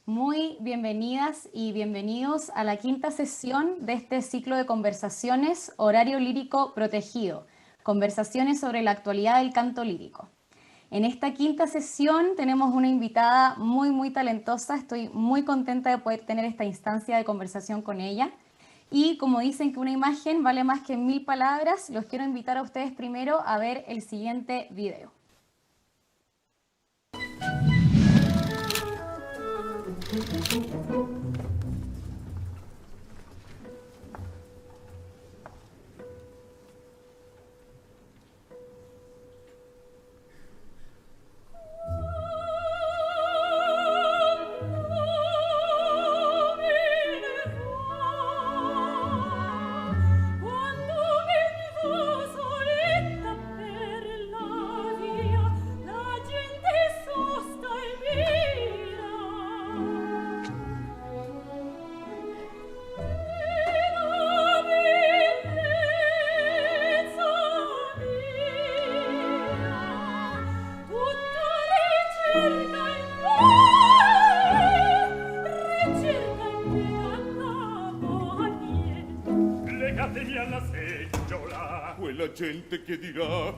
Muy bienvenidas y bienvenidos a la quinta sesión de este ciclo de conversaciones Horario Lírico Protegido, conversaciones sobre la actualidad del canto lírico. En esta quinta sesión tenemos una invitada muy talentosa, estoy muy contenta de poder tener esta instancia de conversación con ella. Y como dicen que una imagen vale más que 1000 palabras, los quiero invitar a ustedes primero a ver el siguiente video. Quella gente che dirà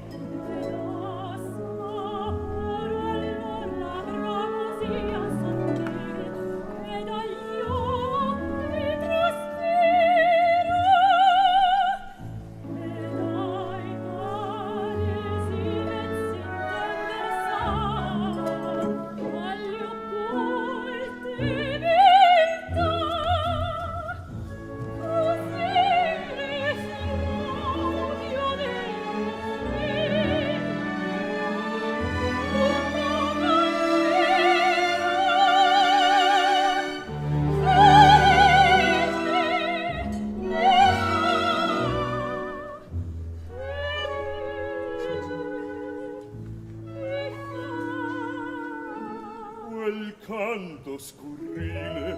quel canto scurrile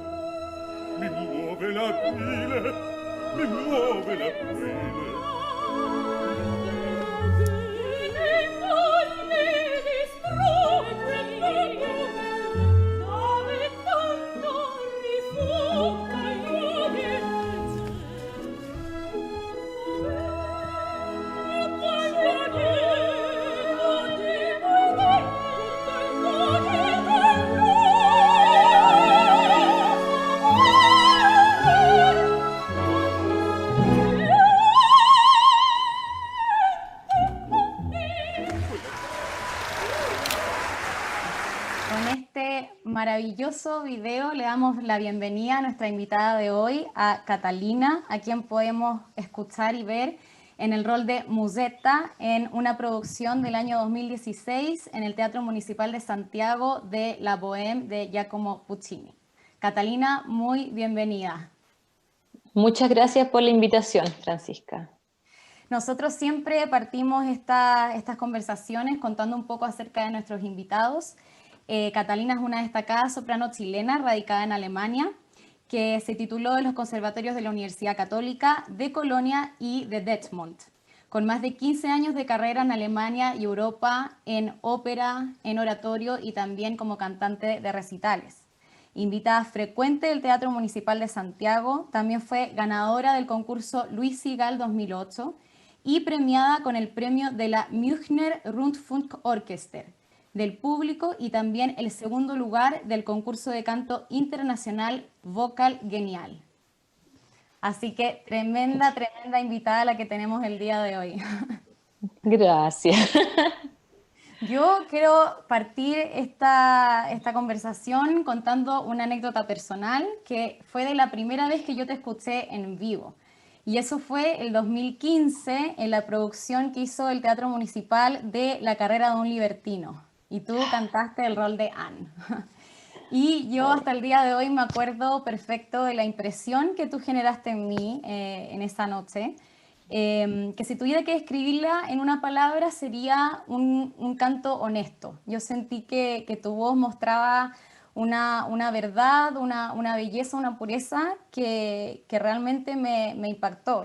mi muove la bile, mi muove la bile. Maravilloso video, le damos la bienvenida a nuestra invitada de hoy, a Catalina, a quien podemos escuchar y ver en el rol de Musetta en una producción del año 2016 en el Teatro Municipal de Santiago de La Bohème de Giacomo Puccini. Catalina, muy bienvenida. Muchas gracias por la invitación, Francisca. Nosotros siempre partimos estas conversaciones contando un poco acerca de nuestros invitados. Catalina es una destacada soprano chilena radicada en Alemania, que se tituló en los conservatorios de la Universidad Católica de Colonia y de Detmold, con más de 15 años de carrera en Alemania y Europa en ópera, en oratorio y también como cantante de recitales. Invitada frecuente del Teatro Municipal de Santiago, también fue ganadora del concurso Luis Sigal 2008 y premiada con el premio de la Münchner Rundfunkorchester del público y también el segundo lugar del concurso de canto internacional Vocal Genial. Así que tremenda invitada la que tenemos el día de hoy. Gracias. Yo quiero partir esta conversación contando una anécdota personal que fue de la primera vez que yo te escuché en vivo. Y eso fue el 2015 en la producción que hizo el Teatro Municipal de La Carrera de un Libertino. Y tú cantaste el rol de Anne. Y yo hasta el día de hoy me acuerdo perfecto de la impresión que tú generaste en mí en esa noche. Que si tuviera que describirla en una palabra sería un canto honesto. Yo sentí que tu voz mostraba una verdad, una belleza, una pureza que realmente me impactó.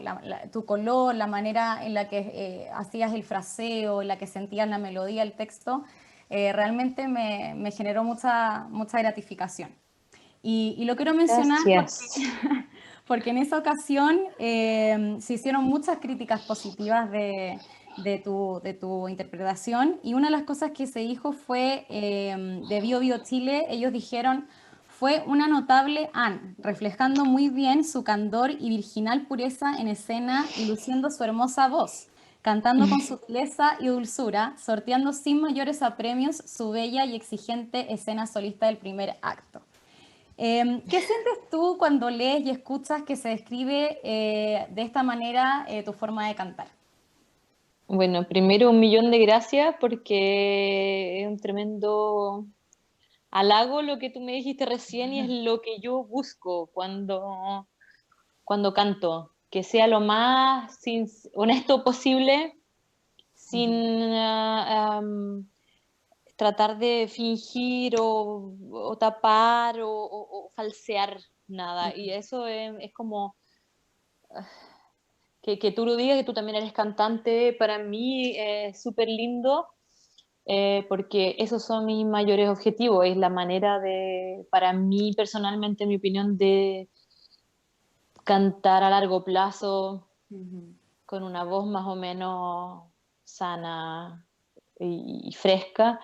Tu color, la manera en la que hacías el fraseo, en la que sentías la melodía, el texto, realmente me generó mucha gratificación. Y lo quiero mencionar Gracias. porque en esa ocasión se hicieron muchas críticas positivas de tu interpretación, y una de las cosas que se dijo fue de Bio Bio Chile. Ellos dijeron: fue una notable Anne, reflejando muy bien su candor y virginal pureza en escena y luciendo su hermosa voz, cantando con sutileza y dulzura, sorteando sin mayores apremios su bella y exigente escena solista del primer acto. ¿Qué sientes tú cuando lees y escuchas que se describe de esta manera tu forma de cantar? Bueno, primero un millón de gracias porque es un tremendo halago lo que tú me dijiste recién y es lo que yo busco cuando canto, que sea lo más honesto posible, sin tratar de fingir o tapar o falsear nada. Y eso es como que tú lo digas, que tú también eres cantante, para mí es súper lindo. Porque esos son mis mayores objetivos, es la manera de, para mí personalmente, en mi opinión, de cantar a largo plazo Ujú. con una voz más o menos sana y fresca.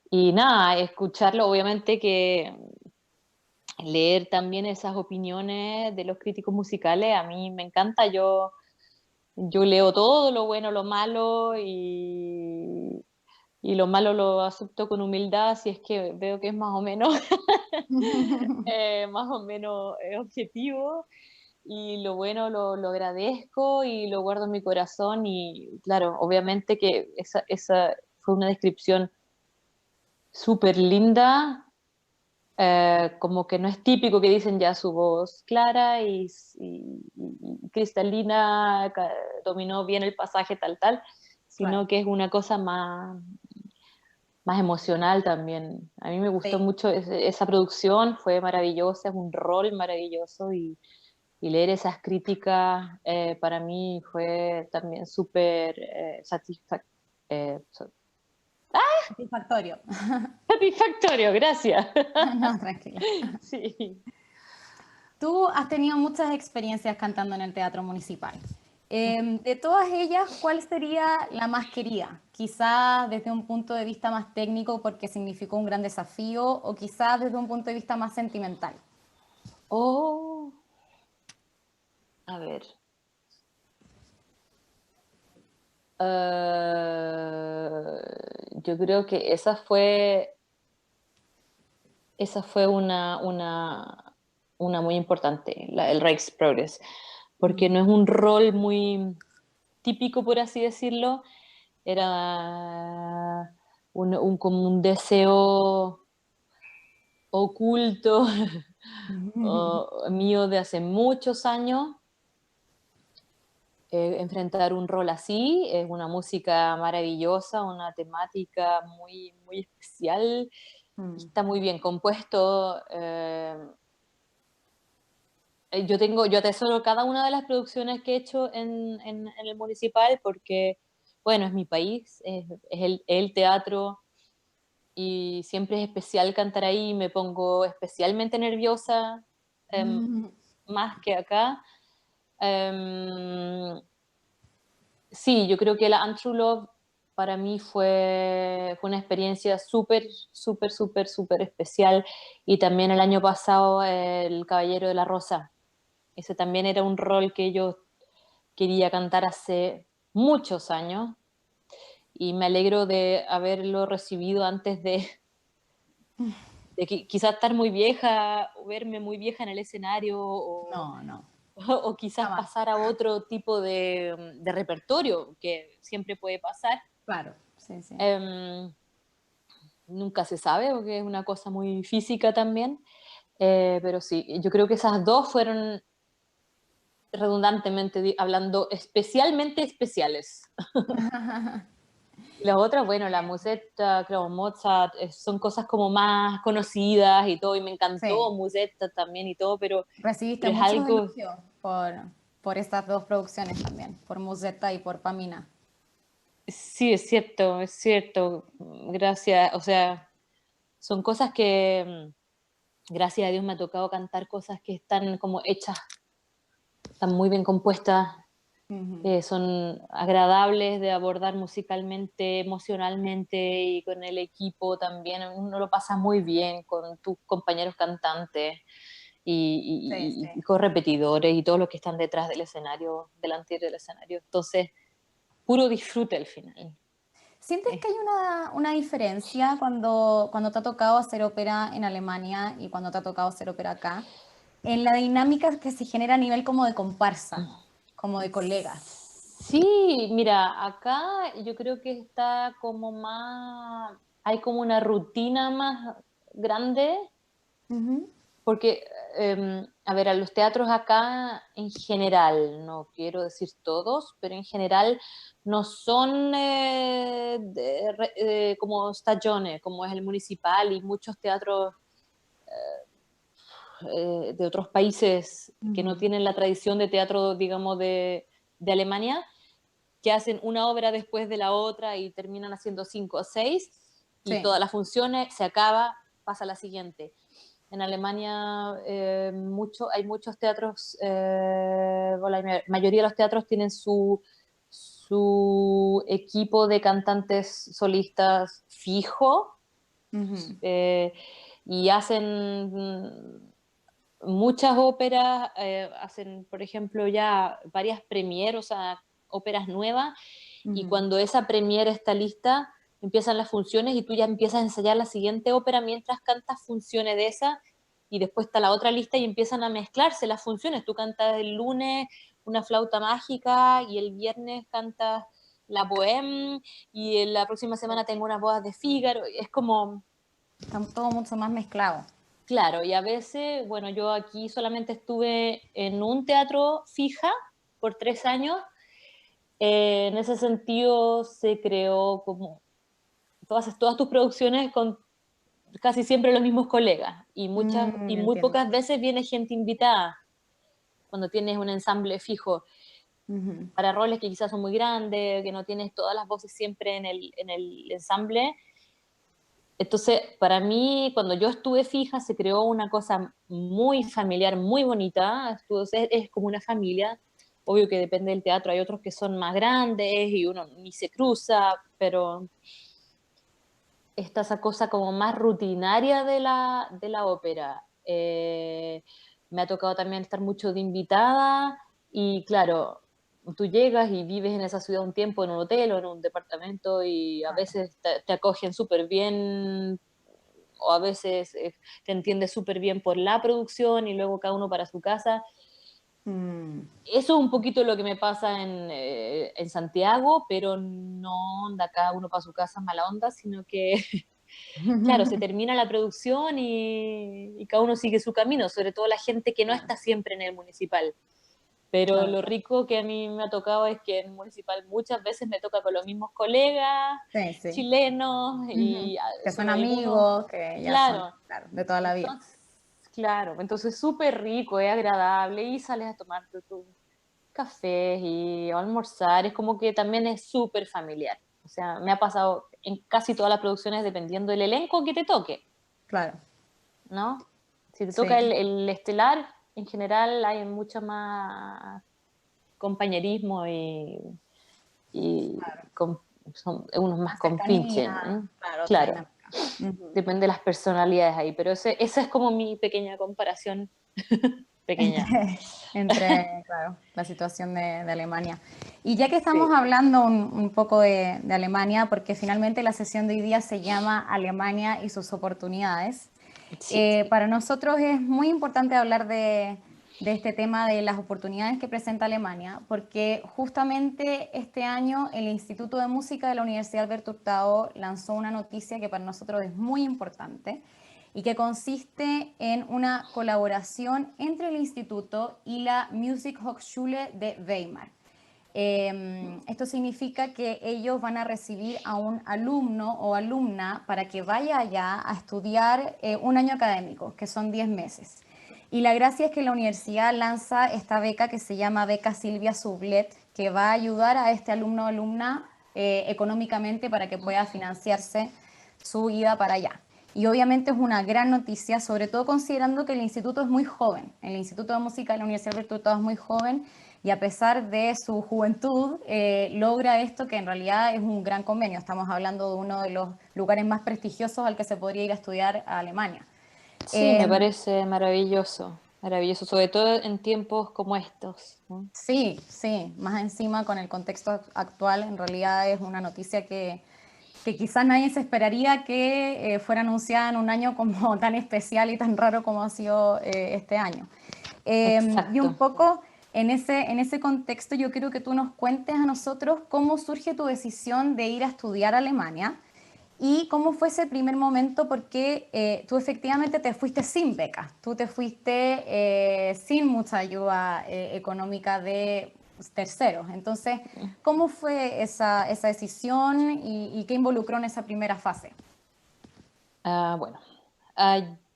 Y nada, escucharlo, obviamente que leer también esas opiniones de los críticos musicales, a mí me encanta, yo leo todo, lo bueno, lo malo, y lo malo lo acepto con humildad si es que veo que es más o menos, más o menos objetivo, y lo bueno lo agradezco y lo guardo en mi corazón. Y claro, obviamente que esa fue una descripción súper linda. Como que no es típico que dicen ya su voz clara y cristalina, dominó bien el pasaje tal, tal, Claro. sino que es una cosa más emocional también. A mí me gustó Sí. mucho esa producción, fue maravillosa, es un rol maravilloso, y leer esas críticas para mí fue también súper eh, Satisfactorio. satisfactorio, gracias. No, tranquila. Sí. Tú has tenido muchas experiencias cantando en el teatro municipal. De todas ellas, ¿cuál sería la más querida? Quizás desde un punto de vista más técnico porque significó un gran desafío, o quizás desde un punto de vista más sentimental. Oh, a ver. Yo creo que esa fue una muy importante, el Rijksprogres, porque no es un rol muy típico, por así decirlo. Era como un deseo oculto mío de hace muchos años. Enfrentar un rol así, es una música maravillosa, una temática muy, muy especial, y Mm. está muy bien compuesto. Yo atesoro cada una de las producciones que he hecho en el municipal porque, bueno, es mi país, es el teatro, y siempre es especial cantar ahí. Me pongo especialmente nerviosa, em, más que acá. Em, sí, yo creo que la Untrue Love para mí fue una experiencia súper, súper, súper, súper especial. Y también el año pasado El Caballero de la Rosa. Ese también era un rol que yo quería cantar hace muchos años, y me alegro de haberlo recibido antes de quizás estar muy vieja o verme muy vieja en el escenario, No, no, o quizás jamás. pasar a otro tipo de repertorio, que siempre puede pasar. Claro, sí, sí. Em, Nunca se sabe, porque es una cosa muy física también. Pero sí, yo creo que esas dos fueron, redundantemente hablando, especialmente especiales. Y las otras, bueno, la Musetta, creo, Mozart, son cosas como más conocidas y todo, y me Sí, encantó Musetta también y todo, pero, recibiste pero es muchos algo, elogios por estas dos producciones también, por Musetta y por Pamina. sí, es cierto, gracias, o sea, son cosas que gracias a Dios me ha tocado cantar cosas que están como hechas, están muy bien compuestas, son agradables de abordar musicalmente, emocionalmente y con el equipo también. Uno lo pasa muy bien con tus compañeros cantantes Sí, sí. y con repetidores y todos los que están detrás del escenario, delante del escenario. Entonces, puro disfrute al final. ¿Sientes que hay una diferencia cuando te ha tocado hacer ópera en Alemania y cuando te ha tocado hacer ópera acá? En la dinámica que se genera a nivel como de comparsa, como de colegas. Sí, mira, acá yo creo que está como más, hay como una rutina más grande, Ujú. porque, a ver, a los teatros acá en general, no quiero decir todos, pero en general no son como stagione, como es el municipal y muchos teatros de otros países que no Ujú. tienen la tradición de teatro, digamos, de Alemania, que hacen una obra después de la otra y terminan haciendo 5 o 6 y Sí. todas las funciones, se acaba, pasa a la siguiente. En Alemania hay muchos teatros, la mayoría de los teatros tienen su equipo de cantantes solistas fijo, Ujú. eh, y hacen muchas óperas, hacen, por ejemplo, ya varias premieres, o sea, óperas nuevas, y Ujú. cuando esa premiere está lista, empiezan las funciones y tú ya empiezas a ensayar la siguiente ópera mientras cantas funciones de esa, y después está la otra lista y empiezan a mezclarse las funciones. Tú cantas el lunes una flauta mágica y el viernes cantas la bohème y en la próxima semana tengo unas bodas de Fígaro. Es como, Está todo mucho más mezclado. claro, y a veces, bueno, yo aquí solamente estuve en un teatro fija por 3 años. En ese sentido se creó como todas tus producciones con casi siempre los mismos colegas y muy Entiendo. pocas veces viene gente invitada cuando tienes un ensamble fijo Ujú. para roles que quizás son muy grandes, que no tienes todas las voces siempre en el ensamble. Entonces, para mí, cuando yo estuve fija, se creó una cosa muy familiar, muy bonita. Es como una familia. Obvio que depende del teatro. Hay otros que son más grandes y uno ni se cruza, pero está esa cosa como más rutinaria de la ópera. Me ha tocado también estar mucho de invitada y claro, tú llegas y vives en esa ciudad un tiempo en un hotel o en un departamento y a Claro. veces te acogen súper bien o a veces te entiendes súper bien por la producción y luego cada uno para su casa. Mm. Eso es un poquito lo que me pasa en Santiago, pero no anda cada uno para su casa mala onda, sino que claro, se termina la producción y cada uno sigue su camino, sobre todo la gente que no Claro, está siempre en el municipal. Pero claro. lo rico que a mí me ha tocado es que en el municipal muchas veces me toca con los mismos colegas Sí, sí. chilenos Ujú. y Que son solo algunos, amigos, que ya son, claro. claro, de toda la vida. Entonces, claro, entonces súper rico, es agradable y sales a tomarte tu café y a almorzar, es como que también es súper familiar. O sea, me ha pasado en casi todas las producciones dependiendo del elenco que te toque. Claro, ¿No? Si te toca sí. el estelar, en general hay mucho más compañerismo y Claro. son unos más Más cercanía, compinches, ¿no? claro, otra Claro, dinámica. Ujú. depende de las personalidades ahí, pero esa es como mi pequeña comparación pequeña. Claro, la situación de Alemania. Y ya que estamos Sí. hablando un poco de Alemania, porque finalmente la sesión de hoy día se llama Alemania y sus oportunidades, Sí. para nosotros es muy importante hablar de este tema de las oportunidades que presenta Alemania, porque justamente este año el Instituto de Música de la Universidad Alberto Hurtado lanzó una noticia que para nosotros es muy importante y que consiste en una colaboración entre el instituto y la Musikhochschule de Weimar. Esto significa que ellos van a recibir a un alumno o alumna para que vaya allá a estudiar un año académico, que son 10 meses. Y la gracia es que la universidad lanza esta beca que se llama Beca Silvia Sublet, que va a ayudar a este alumno o alumna económicamente para que pueda financiarse su ida para allá. y obviamente es una gran noticia, sobre todo considerando que el instituto es muy joven, el Instituto de Música de la Universidad del Virtuoso es muy joven, y a pesar de su juventud, logra esto que en realidad es un gran convenio. Estamos hablando de uno de los lugares más prestigiosos al que se podría ir a estudiar a Alemania. Sí, me Eh, parece maravilloso, maravilloso, sobre todo en tiempos como estos, ¿no? sí, sí, más encima con el contexto actual, en realidad es una noticia que quizás nadie se esperaría que fuera anunciada en un año como tan especial y tan raro como ha sido este año. Y un Exacto. poco en ese contexto yo quiero que tú nos cuentes a nosotros cómo surge tu decisión de ir a estudiar a Alemania y cómo fue ese primer momento, porque tú efectivamente te fuiste sin beca, tú te fuiste sin mucha ayuda económica de terceros. Entonces, ¿cómo fue esa decisión y qué involucró en esa primera fase? Bueno,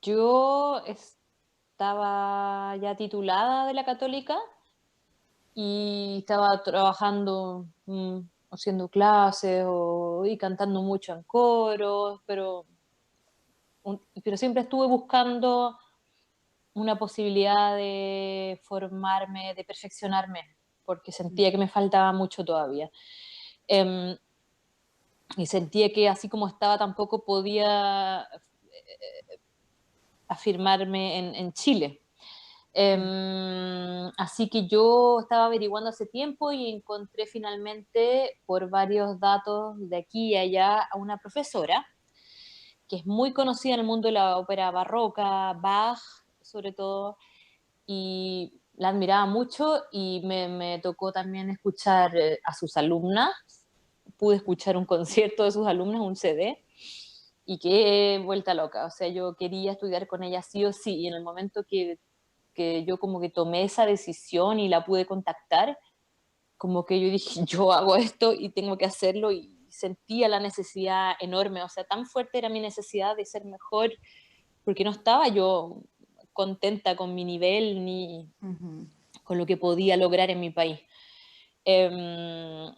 yo estaba ya titulada de la Católica y estaba trabajando, haciendo clases y cantando mucho en coros, pero siempre estuve buscando una posibilidad de formarme, de perfeccionarme, porque sentía que me faltaba mucho todavía. Em, y sentía que así como estaba tampoco podía afirmarme en Chile. Así que yo estaba averiguando hace tiempo y encontré finalmente por varios datos de aquí y allá a una profesora que es muy conocida en el mundo de la ópera barroca, Bach sobre todo, y la admiraba mucho y me tocó también escuchar a sus alumnas. Pude escuchar un concierto de sus alumnas, un CD, y qué vuelta loca. O sea, yo quería estudiar con ella sí o sí, y en el momento que yo como que tomé esa decisión y la pude contactar, como que yo dije, yo hago esto y tengo que hacerlo, y sentía la necesidad enorme, o sea, tan fuerte era mi necesidad de ser mejor, porque no estaba yo contenta con mi nivel ni Ujú. con lo que podía lograr en mi país. Eh,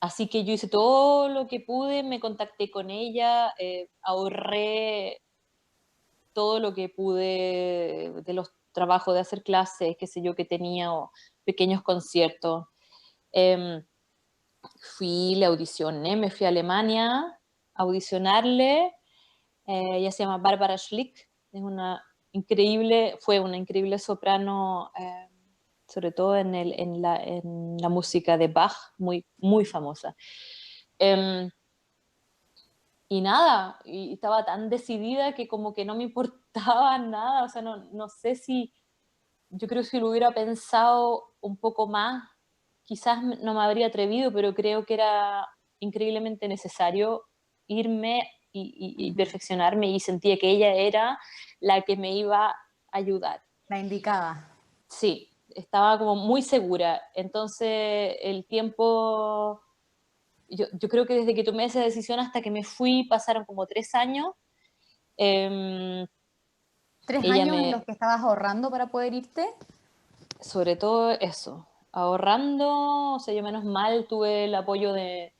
Así que yo hice todo lo que pude, me contacté con ella, ahorré todo lo que pude de los trabajos de hacer clases, qué sé yo, que tenía, o pequeños conciertos. Eh, le audicioné, me fui a Alemania a audicionarle. Ella se llama Barbara Schlick, es fue una increíble soprano, sobre todo en la música de Bach, muy, muy famosa. Eh, y nada, y estaba tan decidida que como que no me importaba nada, o sea, no sé si, yo creo que si lo hubiera pensado un poco más, quizás no me habría atrevido, pero creo que era increíblemente necesario irme y Ujú. perfeccionarme, y sentía que ella era la que me iba a ayudar. La indicada. Sí, estaba como muy segura. Entonces el tiempo, yo creo que desde que tomé esa decisión hasta que me fui pasaron como 3 años. Eh, ¿Tres ella años en los me, que estabas ahorrando para poder irte? sobre todo eso, ahorrando, o sea, yo menos mal tuve el apoyo de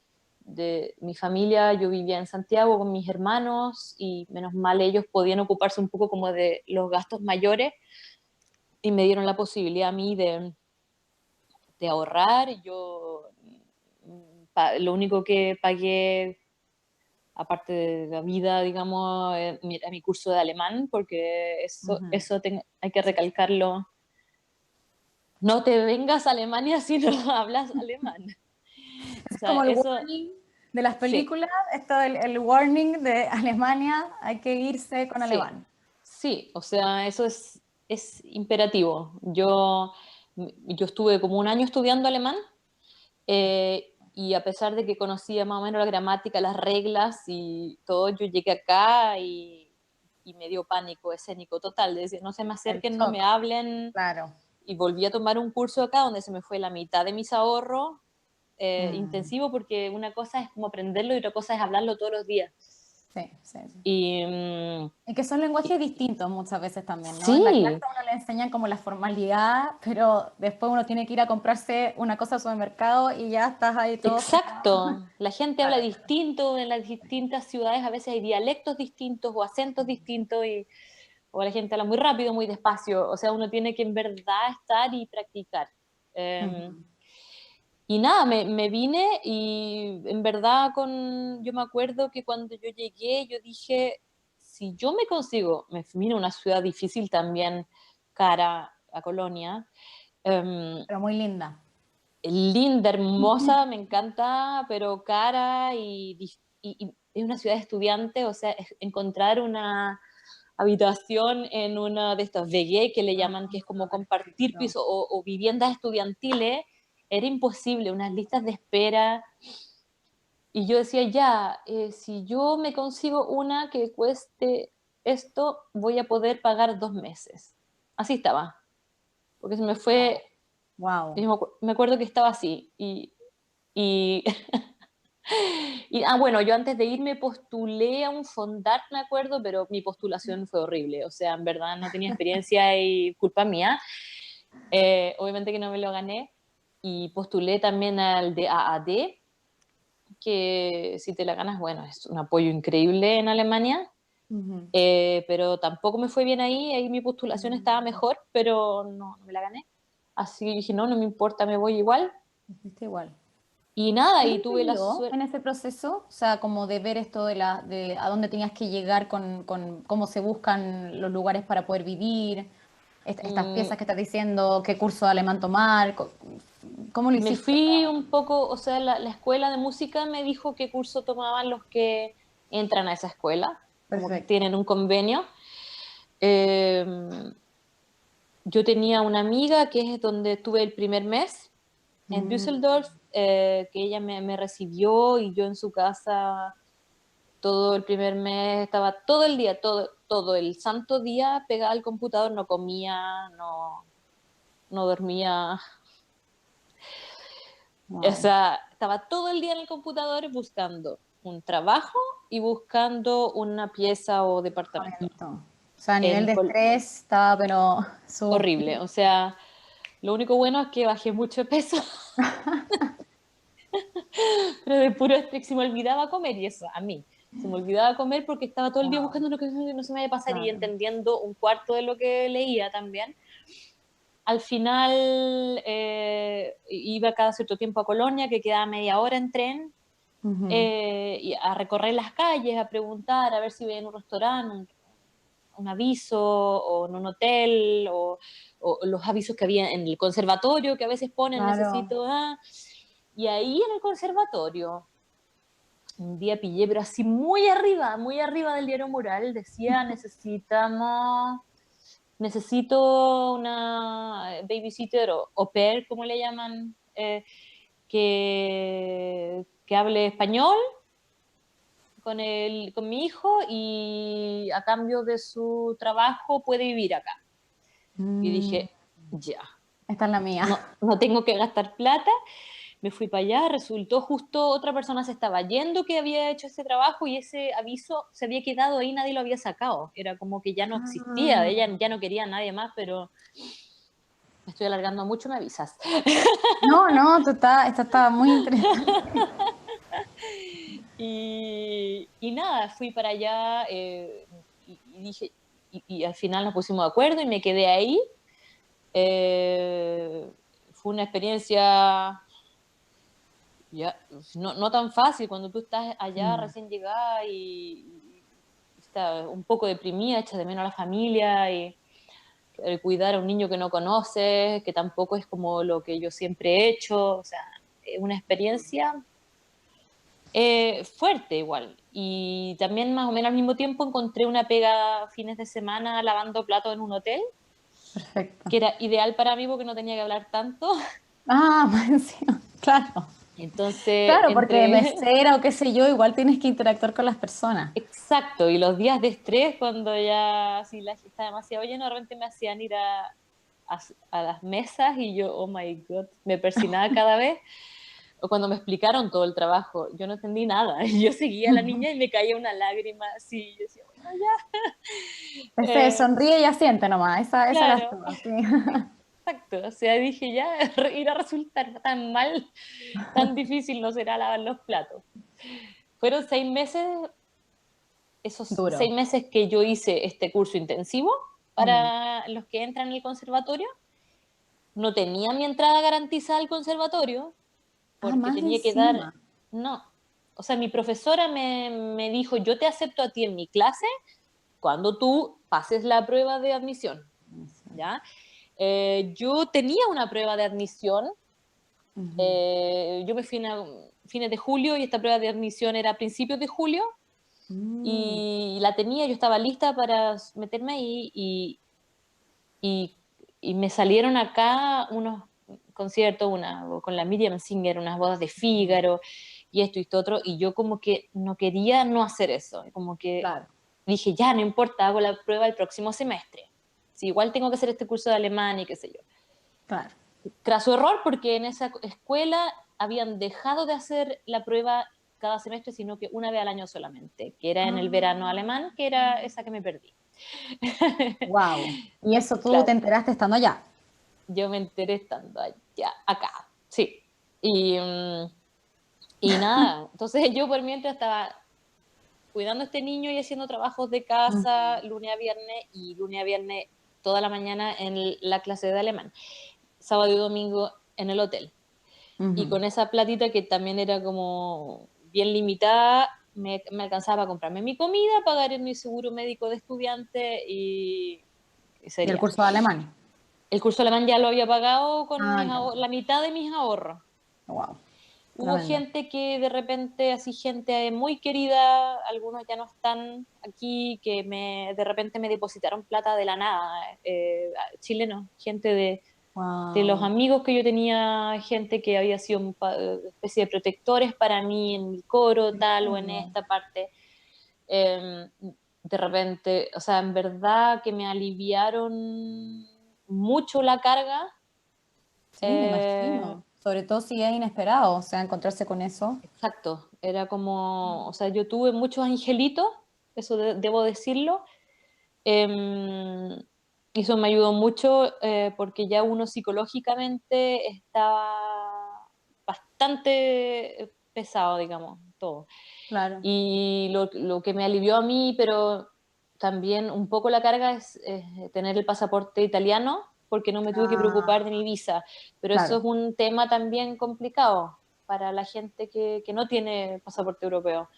mi familia, yo vivía en Santiago con mis hermanos y menos mal ellos podían ocuparse un poco como de los gastos mayores y me dieron la posibilidad a mí de ahorrar. Y yo lo único que pagué, aparte de la vida, digamos, era mi curso de alemán, porque Ujú. hay que recalcarlo. No te vengas a Alemania si no hablas alemán. O Es sea, como el eso, warning de las sí, películas, esto el warning de Alemania, hay que irse con sí, alemán. sí, o sea, eso es imperativo. Yo estuve como un año estudiando alemán, y a pesar de que conocía más o menos la gramática, las reglas y todo, yo llegué acá y me dio pánico escénico total, de decir, no se me El acerquen, no me shock, hablen, claro. y volví a tomar un curso acá donde se me fue la mitad de mis ahorros, Mm. intensivo, porque una cosa es como aprenderlo y otra cosa es hablarlo todos los días. Sí, sí, sí. Y Y que son lenguajes distintos muchas veces también, ¿no? En la clase sí, a uno le enseñan como la formalidad, pero después uno tiene que ir a comprarse una cosa al supermercado y ya estás ahí todo como... exacto. La gente habla Claro. distinto en las distintas ciudades, a veces hay dialectos distintos o acentos distintos o la gente habla muy rápido, muy despacio. O sea, uno tiene que en verdad estar y practicar. Eh, Ujú. y nada, me vine y en verdad yo me acuerdo que cuando yo llegué, yo dije, si yo me consigo, me vine a una ciudad difícil también, cara a Colonia, um, Pero muy linda. linda, hermosa, me encanta, pero cara y es una ciudad de estudiantes, o sea, encontrar una habitación en una de estas vegué que le llaman, que es como compartir Perfecto. piso o viviendas estudiantiles, era imposible, unas listas de espera. Y yo decía, ya, si yo me consigo una que cueste esto, voy a poder pagar 2 meses. Así estaba, porque se me fue, Wow. y me acuerdo que estaba así. Y, bueno, yo antes de irme postulé a un fondar, me acuerdo, pero mi postulación fue horrible. O sea, en verdad no tenía experiencia y culpa mía. Obviamente que no me lo gané. Y postulé también al de AAD, que si te la ganas, bueno, es un apoyo increíble en Alemania. Ujú. Pero tampoco me fue bien ahí mi postulación estaba mejor, pero no me la gané. Así que dije, no, no me importa, me voy igual. Hiciste igual. Y nada, ¿Qué te y tuve la impidió suerte. en ese proceso? O sea, como de ver esto de a dónde tenías que llegar con cómo se buscan los lugares para poder vivir, estas mm, piezas que estás diciendo, qué curso de alemán tomar, ¿cómo lo Me hiciste? fui un poco, o sea, la escuela de música me dijo qué curso tomaban los que entran a esa escuela, como que Perfecto. tienen un convenio. Eh, yo tenía una amiga que es donde estuve el primer mes, en Mm, Düsseldorf, que ella me recibió y yo en su casa todo el primer mes estaba todo el día, todo el santo día pegada al computador, no comía, no dormía. O wow, sea, estaba todo el día en el computador buscando un trabajo y buscando una pieza o departamento. alojamiento. O sea, a nivel En de estrés estaba, pero su... horrible. O sea, lo único bueno es que bajé mucho de peso, pero de puro estrés se me olvidaba comer y eso, a mí. Se me olvidaba comer porque estaba todo el día Wow, buscando lo que no se me vaya a pasar y claro. entendiendo un cuarto de lo que leía también. Al final iba cada cierto tiempo a Colonia, que quedaba media hora en tren, Ujú. y a recorrer las calles, a preguntar, a ver si veía en un restaurante un aviso, o en un hotel, o los avisos que había en el conservatorio, que a veces ponen, Claro. necesito, y ahí en el conservatorio, un día pillé, pero así muy arriba del diario Mural, decía, necesito una babysitter o au pair, como le llaman, que hable español con mi hijo y a cambio de su trabajo puede vivir acá. Y Mm, dije, ya, esta es la mía. no tengo que gastar plata. Me fui para allá, resultó justo otra persona se estaba yendo que había hecho ese trabajo y ese aviso se había quedado ahí, nadie lo había sacado. Era como que ya no existía, Ah. ella ya no quería a nadie más, pero me estoy alargando mucho, me avisas. No, no, esta está muy interesante. Y nada, fui para allá y dije, y al final nos pusimos de acuerdo y me quedé ahí. Fue una experiencia ya, no tan fácil cuando tú estás allá Mm. recién llegada y estás un poco deprimida, echas de menos a la familia y el cuidar a un niño que no conoces, que tampoco es como lo que yo siempre he hecho, o sea, es una experiencia fuerte igual. Y también más o menos al mismo tiempo encontré una pega fines de semana lavando platos en un hotel, Perfecto. que era ideal para mí porque no tenía que hablar tanto. Ah, más encima, claro. Entonces, Claro, porque de mesera o qué sé yo, igual tienes que interactuar con las personas. exacto, y los días de estrés, cuando ya si la está demasiado lleno, de repente me hacían ir a las mesas y yo, oh my God, me persinaba cada vez. cuando me explicaron todo el trabajo, yo no entendí nada. Yo seguía a la niña y me caía una lágrima así. Yo decía, bueno, ya. Ese sonríe y asiente nomás, esa era Claro, todo, sí. exacto. O sea, dije, ya, ir a resultar tan mal, tan difícil no será lavar los platos. Fueron 6 meses, esos Duro. 6 meses que yo hice este curso intensivo Mm. para los que entran en el conservatorio. No tenía mi entrada garantizada al conservatorio Ah, porque más tenía que dar, encima. no, o sea, mi profesora me dijo, yo te acepto a ti en mi clase cuando tú pases la prueba de admisión, ¿ya? Yo tenía una prueba de admisión, Ujú. yo me fui a fines de julio y esta prueba de admisión era a principios de julio Mm. y la tenía, yo estaba lista para meterme ahí y, y me salieron acá unos conciertos, con la Miriam Singer, unas bodas de Fígaro, y esto y esto otro, y yo como que no quería no hacer eso, como que Claro, dije, ya, no importa, hago la prueba el próximo semestre. Si igual tengo que hacer este curso de alemán y qué sé yo. claro. Craso error, porque en esa escuela habían dejado de hacer la prueba cada semestre, sino que una vez al año solamente, que era en el verano Ah, alemán, que era esa que me perdí. wow. Y eso tú te Claro, enteraste estando allá. yo me enteré estando allá, acá, sí. Y, y nada, entonces yo por mientras estaba cuidando a este niño y haciendo trabajos de casa Ujú, lunes a viernes toda la mañana en la clase de alemán, sábado y domingo en el hotel. Y ujú. con esa platita que también era como bien limitada, me alcanzaba para comprarme mi comida, pagar mi seguro médico de estudiante y Y el sería. curso de alemán. El curso alemán ya lo había pagado con Ah, ya. la mitad de mis ahorros. Wow. Hubo Tremendo. gente que de repente, así gente muy querida, algunos ya no están aquí, que de repente me depositaron plata de la nada, chilenos, gente de los Wow. amigos que yo tenía, gente que había sido especie de protectores para mí en mi coro, Qué tal, o en lindo. esta parte. De repente, o sea, en verdad que me aliviaron mucho la carga. Sí, me eh, imagino. Sobre todo si es inesperado, o sea, encontrarse con eso. Exacto, era como, o sea, yo tuve muchos angelitos, eso debo decirlo, em, y eso me ayudó mucho porque ya uno psicológicamente estaba bastante pesado, digamos, todo. Claro. Y lo que me alivió a mí, pero también un poco la carga es tener el pasaporte italiano, porque no me tuve que preocupar de Ah, mi visa, pero eso claro. es un tema también complicado para la gente que no tiene pasaporte europeo.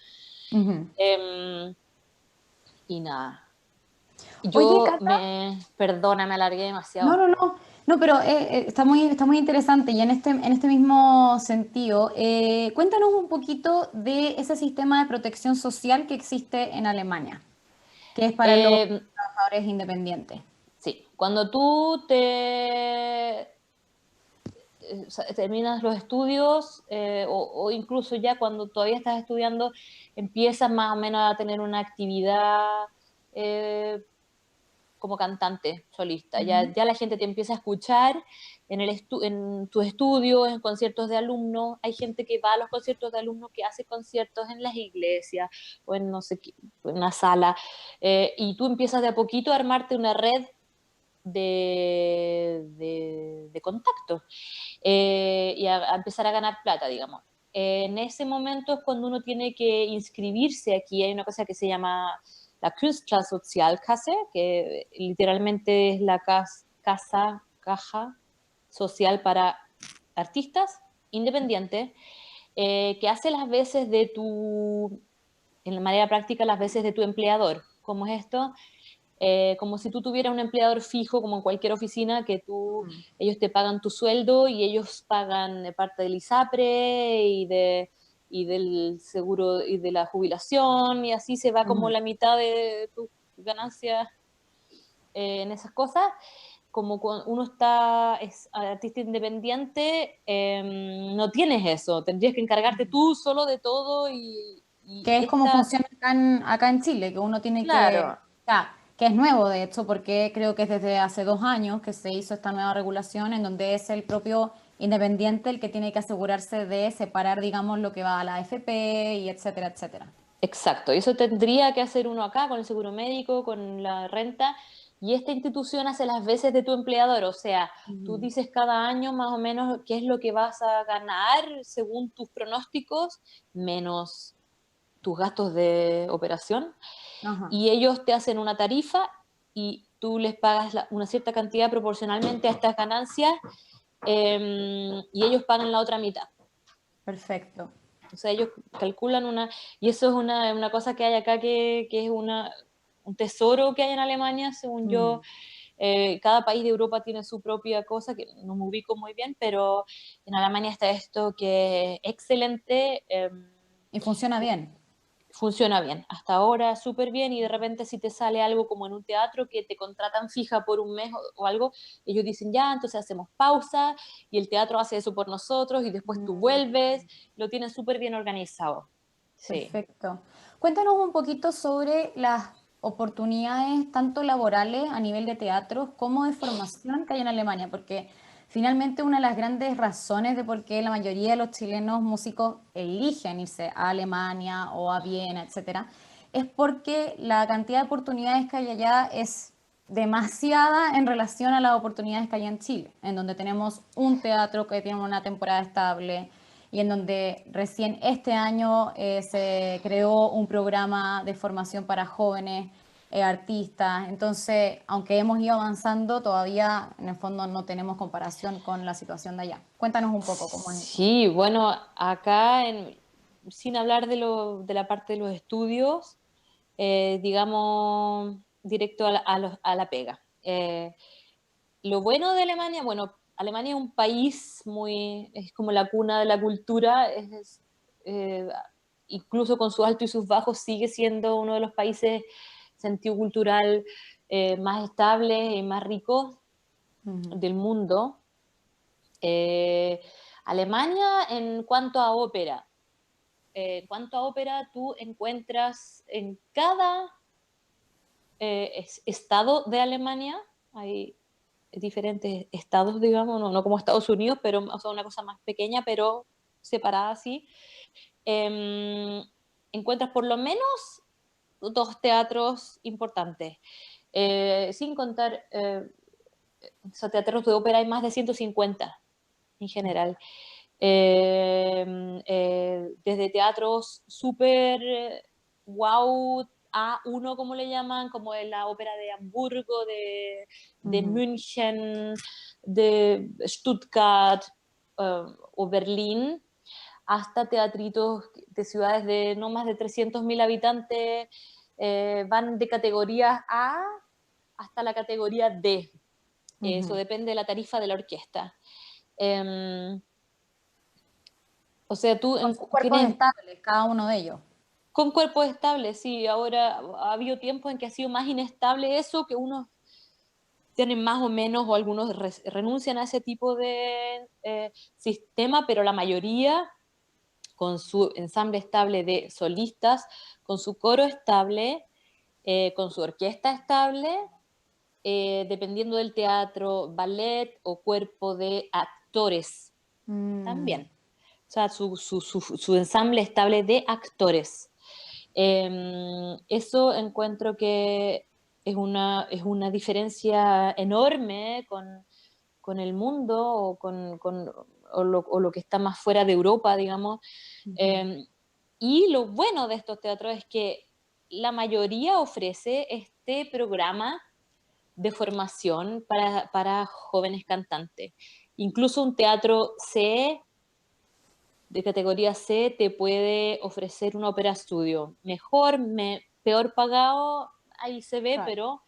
Ujú. Em, y nada, Oye, Cata. perdona, me alargué No, demasiado. no, no. No, pero está muy interesante y en este mismo sentido, cuéntanos un poquito de ese sistema de protección social que existe en Alemania, que es para los Em, trabajadores independientes. sí, cuando tú o sea, terminas los estudios o incluso ya cuando todavía estás estudiando, empiezas más o menos a tener una actividad eh, como cantante solista. Ujú. Ya la gente te empieza a escuchar en tus estudios, en conciertos de alumnos. Hay gente que va a los conciertos de alumnos, que hace conciertos en las iglesias o en no sé qué, en una sala. Y tú empiezas de a poquito a armarte una red de contactos y a empezar a ganar plata, digamos. En ese momento es cuando uno tiene que inscribirse aquí. Hay una cosa que se llama la Künstlersozialkasse, que literalmente es la caja social para artistas independientes, que hace las veces en la manera práctica, las veces de tu empleador. ¿Cómo es esto? Como si tú tuvieras un empleador fijo, como en cualquier oficina, ellos te pagan tu sueldo y ellos pagan parte del ISAPRE y del seguro y de la jubilación, y así se va como Ujú. la mitad de tus ganancias en esas cosas. Como cuando uno es artista independiente, no tienes eso, tendrías que encargarte tú solo de todo y Que es como esta, funciona acá en Chile, que uno tiene claro, o sea, que es nuevo de hecho, porque creo que es desde hace 2 años que se hizo esta nueva regulación en donde es el propio independiente el que tiene que asegurarse de separar, digamos, lo que va a la AFP y etcétera, etcétera. Exacto, y eso tendría que hacer uno acá con el seguro médico, con la renta, y esta institución hace las veces de tu empleador, o sea, tú Ujú. dices cada año más o menos qué es lo que vas a ganar según tus pronósticos, menos tus gastos de operación, Ajá, y ellos te hacen una tarifa y tú les pagas una cierta cantidad proporcionalmente a estas ganancias, y ellos pagan la otra mitad. perfecto. O sea, ellos calculan y eso es una cosa que hay acá que es un tesoro que hay en Alemania, según yo. Mm. Cada país de Europa tiene su propia cosa, que no me ubico muy bien, pero en Alemania está esto que es excelente. Y funciona bien. Funciona bien, hasta ahora súper bien, y de repente si te sale algo como en un teatro que te contratan fija por un mes o algo, ellos dicen ya, entonces hacemos pausa y el teatro hace eso por nosotros y después tú vuelves, Mm. lo tienen súper bien organizado. Sí. Perfecto. Cuéntanos un poquito sobre las oportunidades tanto laborales a nivel de teatros como de formación que hay en Alemania, porque finalmente una de las grandes razones de por qué la mayoría de los chilenos músicos eligen irse a Alemania o a Viena, etcétera, es porque la cantidad de oportunidades que hay allá es demasiada en relación a las oportunidades que hay en Chile, en donde tenemos un teatro que tiene una temporada estable y en donde recién este año se creó un programa de formación para jóvenes artistas. Entonces, aunque hemos ido avanzando, todavía en el fondo no tenemos comparación con la situación de allá. Cuéntanos un poco cómo es eso. Sí, bueno, acá, sin hablar de la parte de los estudios, digamos, directo a la pega. Lo bueno de Alemania, bueno, Alemania es un país es como la cuna de la cultura, eh, incluso con sus altos y sus bajos, sigue siendo uno de los países sentido cultural más estables y más ricos Ujú. del mundo. Eh, Alemania en cuanto a ópera, tú encuentras en cada estado de Alemania, hay diferentes estados, digamos, no como Estados Unidos, pero o sea, una cosa más pequeña, pero separada así, eh, encuentras por lo menos dos teatros importantes, sin contar, o sea, teatros de ópera hay más de 150 en general. Desde teatros súper wow, A1 como le llaman, como en la ópera de Hamburgo, de Ujú. München, de Stuttgart o Berlín, hasta teatritos de ciudades de no más de 300.000 habitantes, van de categoría A hasta la categoría D. Eso Ujú. depende de la tarifa de la orquesta. Eh, o sea, Con sus cuerpos tienes estables, cada uno de ellos. con cuerpos estables, sí, ahora ha habido tiempos en que ha sido más inestable eso, que unos tienen más o menos, o algunos renuncian a ese tipo de sistema, pero la mayoría con su ensamble estable de solistas, con su coro estable, con su orquesta estable, dependiendo del teatro, ballet o cuerpo de actores Mm. también. O sea, su ensamble estable de actores. Eso encuentro que es una diferencia enorme con el mundo o lo que está más fuera de Europa, digamos. Ujú. Eh, y lo bueno de estos teatros es que la mayoría ofrece este programa de formación para jóvenes cantantes. Incluso un teatro C, de categoría C, te puede ofrecer un ópera estudio. Mejor, peor pagado, ahí se ve, Claro, pero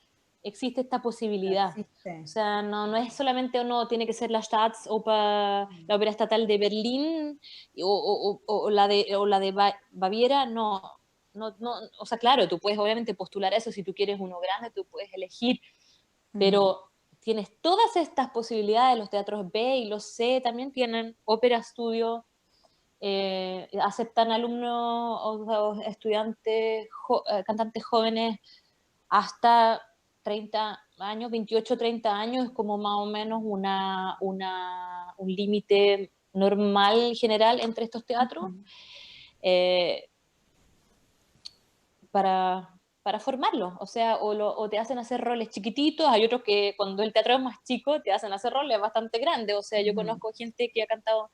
existe esta posibilidad. O existe. sea, no es solamente uno, tiene que ser la Staatsoper, la ópera estatal de Berlín o la de Baviera, no, o sea, claro, tú puedes obviamente postular eso si tú quieres uno grande, tú puedes elegir, Ujú. pero tienes todas estas posibilidades, los teatros B y los C también tienen ópera estudio, aceptan alumnos o estudiantes, cantantes jóvenes hasta 30 años, 28, 30 años, es como más o menos un límite normal, general, entre estos teatros, para formarlos. O sea, o te hacen hacer roles chiquititos, hay otros que cuando el teatro es más chico te hacen hacer roles bastante grandes. O sea, yo conozco gente que ha cantado,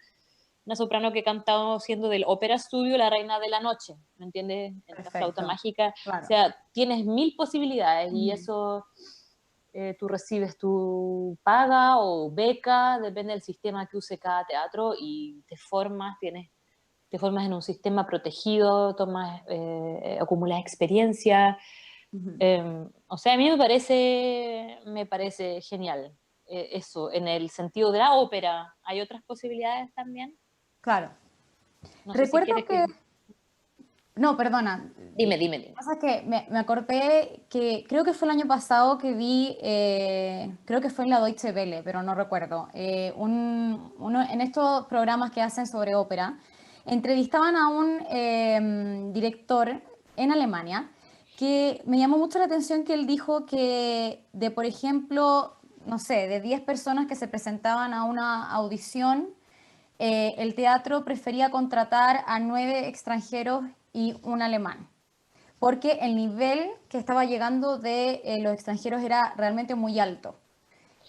una soprano que ha cantado siendo del Ópera Studio La Reina de la Noche, ¿me entiendes? En La Flauta Mágica. Claro. O sea, tienes 1000 posibilidades y eso tú recibes tu paga o beca, depende del sistema que use cada teatro y te formas en un sistema protegido, acumulas experiencia. O sea, a mí me parece genial eso, en el sentido de la ópera. ¿Hay otras posibilidades también? Claro. No sé si Recuerdo quieres que... que... No, perdona. Dime. Pasa que me acordé que creo que fue el año pasado que vi, creo que fue en la Deutsche Welle, pero no recuerdo, en estos programas que hacen sobre ópera, entrevistaban a un director en Alemania que me llamó mucho la atención que él dijo que de, por ejemplo, no sé, de 10 personas que se presentaban a una audición, el teatro prefería contratar a 9 extranjeros y un alemán, porque el nivel que estaba llegando de los extranjeros era realmente muy alto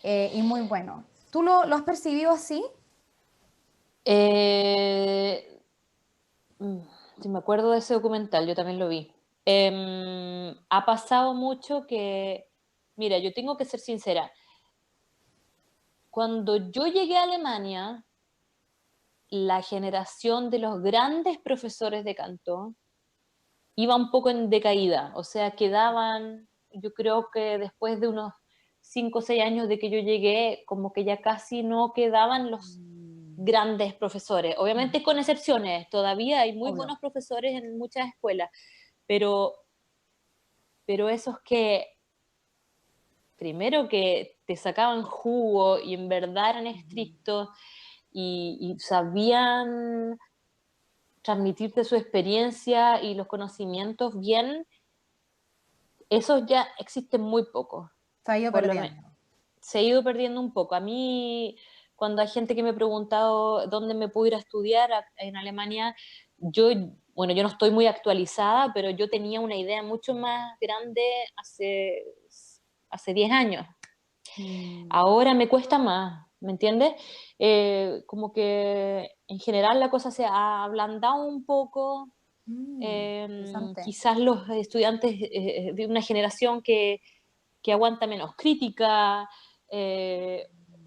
y muy bueno. ¿Tú lo has percibido así? Eh, si me acuerdo de ese documental, yo también lo vi. Ha pasado mucho que, mira, yo tengo que ser sincera, cuando yo llegué a Alemania, la generación de los grandes profesores de canto iba un poco en decaída, o sea, quedaban, yo creo que después de unos 5 o 6 años de que yo llegué, como que ya casi no quedaban los grandes profesores, obviamente con excepciones, todavía hay muy Obvio. buenos profesores en muchas escuelas, pero, pero esos que primero que te sacaban jugo y en verdad eran estrictos y sabían transmitirte su experiencia y los conocimientos bien, esos ya existen muy poco. Se ha ido Por lo perdiendo. se ha ido perdiendo un poco. A mí, cuando hay gente que me ha preguntado dónde me puedo ir a estudiar en Alemania, bueno, yo no estoy muy actualizada, pero yo tenía una idea mucho más grande hace 10 años. Ahora me cuesta más, ¿me entiendes? Como que en general la cosa se ha ablandado un poco. Interesante. Quizás los estudiantes de una generación que aguanta menos crítica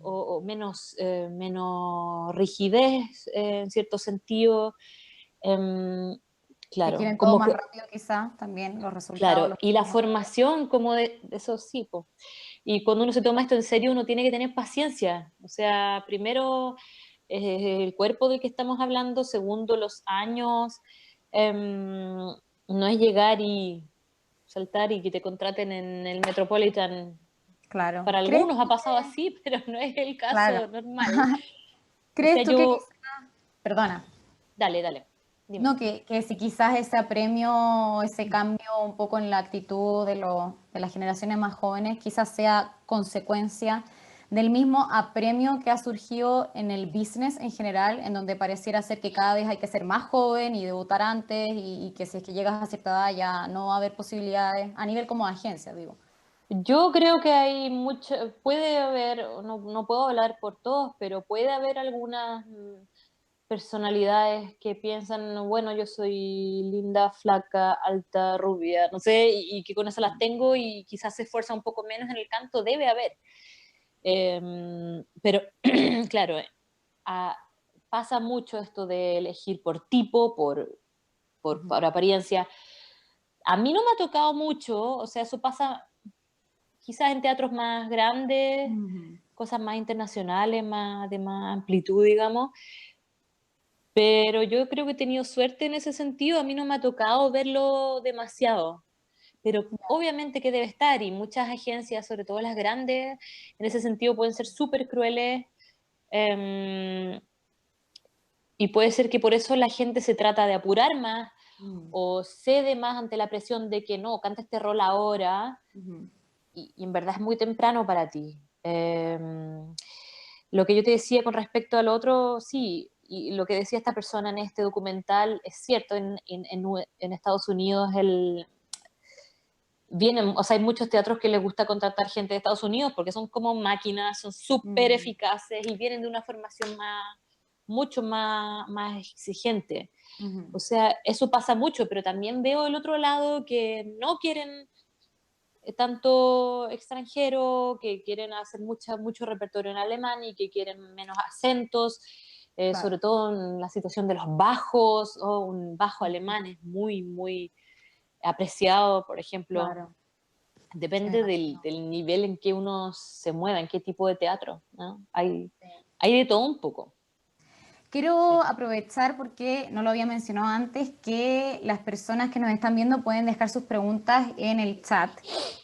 o menos rigidez en cierto sentido. Em, Que claro, quieren todo como más que, rápido quizás, también los resultados claro, los y la quieren más rápido. formación como de eso sí, po. Y cuando uno se toma esto en serio, uno tiene que tener paciencia. O sea, primero el cuerpo del que estamos hablando, segundo los años, no es llegar y saltar y que te contraten en el Metropolitan. Claro. Para ¿Crees algunos ha tú pasado que... así, pero no es el Claro. caso normal. O sea, ¿Crees tú que yo, quizás... Perdona. dale, No, dime. que si quizás ese apremio, ese cambio un poco en la actitud de las generaciones más jóvenes, quizás sea consecuencia del mismo apremio que ha surgido en el business en general, en donde pareciera ser que cada vez hay que ser más joven y debutar antes y que si es que llegas a cierta edad ya no va a haber posibilidades, a nivel como agencia, digo. Yo creo que hay puede haber, no puedo hablar por todos, pero puede haber algunas personalidades que piensan, bueno, yo soy linda, flaca, alta, rubia, no sé, y que con eso las tengo y quizás se esfuerza un poco menos en el canto, debe haber. Pero, claro, ah, pasa mucho esto de elegir por tipo, por apariencia. A mí no me ha tocado mucho, o sea, eso pasa quizás en teatros más grandes, Ujú. cosas más internacionales, de más amplitud, digamos, pero yo creo que he tenido suerte en ese sentido, a mí no me ha tocado verlo demasiado, pero obviamente que debe estar y muchas agencias, sobre todo las grandes, en ese sentido pueden ser súper crueles eh, y puede ser que por eso la gente se trata de apurar más Mm, o cede más ante la presión de que no, canta este rol ahora ujú. y en verdad es muy temprano para ti. Lo que yo te decía con respecto al otro, sí, y lo que decía esta persona en este documental es cierto, en Estados Unidos vienen, o sea, hay muchos teatros que les gusta contratar gente de Estados Unidos porque son como máquinas, son súper Mm, eficaces y vienen de una formación mucho más exigente. ujú. O sea, eso pasa mucho, pero también veo el otro lado que no quieren tanto extranjero, que quieren hacer mucho repertorio en alemán y que quieren menos acentos, Claro, sobre todo en la situación de los bajos, o un bajo alemán es muy apreciado, por ejemplo. claro, me Depende imagino. del nivel en que uno se mueva, en qué tipo de teatro, ¿no? Sí. Hay de todo un poco. Quiero Sí. aprovechar, porque no lo había mencionado antes, que las personas que nos están viendo pueden dejar sus preguntas en el chat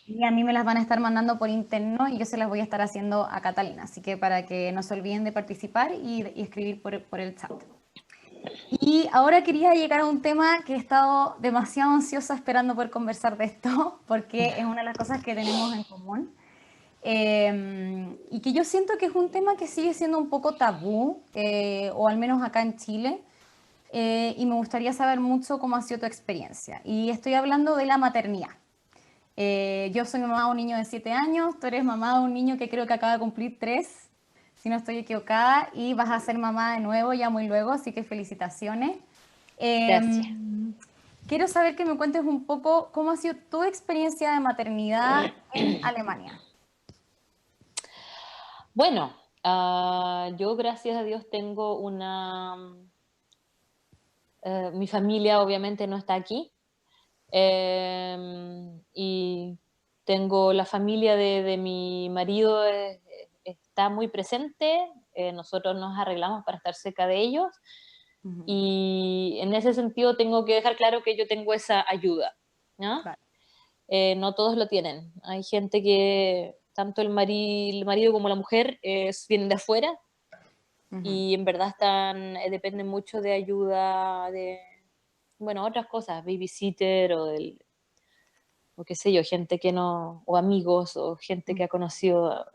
y a mí me las van a estar mandando por interno y yo se las voy a estar haciendo a Catalina. Así que para que no se olviden de participar y escribir por el chat. Y ahora quería llegar a un tema que he estado demasiado ansiosa esperando poder conversar de esto, porque es una de las cosas que tenemos en común. Y que yo siento que es un tema que sigue siendo un poco tabú, o al menos acá en Chile, y me gustaría saber mucho cómo ha sido tu experiencia. Y estoy hablando de la maternidad. Yo soy mamá de un niño de 7 años, tú eres mamá de un niño que creo que acaba de cumplir 3, si no estoy equivocada, y vas a ser mamá de nuevo ya muy luego, así que felicitaciones. Gracias. Quiero saber que me cuentes un poco cómo ha sido tu experiencia de maternidad en Alemania. Bueno, yo gracias a Dios tengo mi familia obviamente no está aquí, y tengo la familia de mi marido, está muy presente, nosotros nos arreglamos para estar cerca de ellos, Ujú, y en ese sentido tengo que dejar claro que yo tengo esa ayuda, ¿no? claro. No todos lo tienen. Hay gente que, tanto el marido como la mujer, vienen de afuera Ujú, y en verdad dependen mucho de ayuda de, bueno, otras cosas, babysitter o qué sé yo, gente que no, o amigos o gente que ha conocido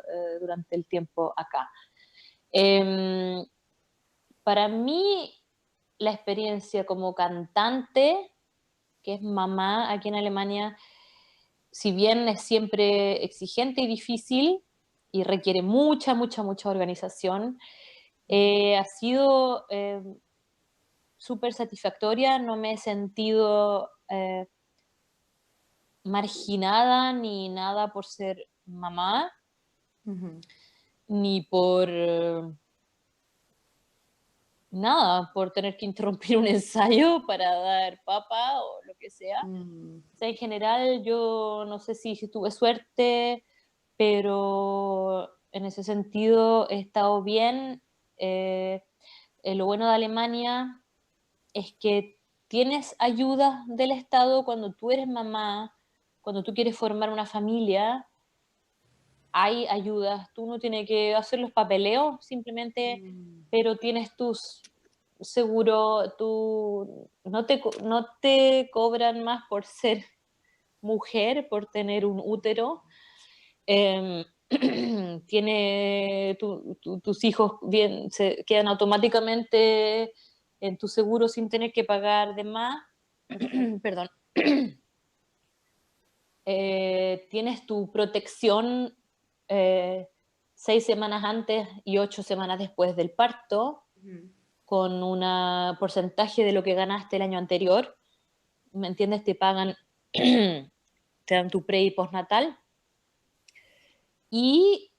durante el tiempo acá. Em, para mí, la experiencia como cantante, que es mamá aquí en Alemania, si bien es siempre exigente y difícil y requiere mucha organización, ha sido súper satisfactoria, no me he sentido marginada ni nada por ser mamá, ujú, ni por nada, por tener que interrumpir un ensayo para dar papa o lo que sea. mm, O sea, en general yo no sé si tuve suerte, pero en ese sentido he estado bien. Eh, lo bueno de Alemania es que tienes ayuda del Estado cuando tú eres mamá, cuando tú quieres formar una familia, hay ayudas, tú no tienes que hacer los papeleos simplemente, mm, pero tienes tus seguro, tú no te cobran más por ser mujer, por tener un útero. Eh, tus hijos bien, se quedan automáticamente en tu seguro sin tener que pagar de más. perfecto. Perdón. Tienes tu protección eh, 6 semanas antes y 8 semanas después del parto, Ujú, con un porcentaje de lo que ganaste el año anterior. ¿Me entiendes? Te pagan, te dan tu pre y postnatal. Y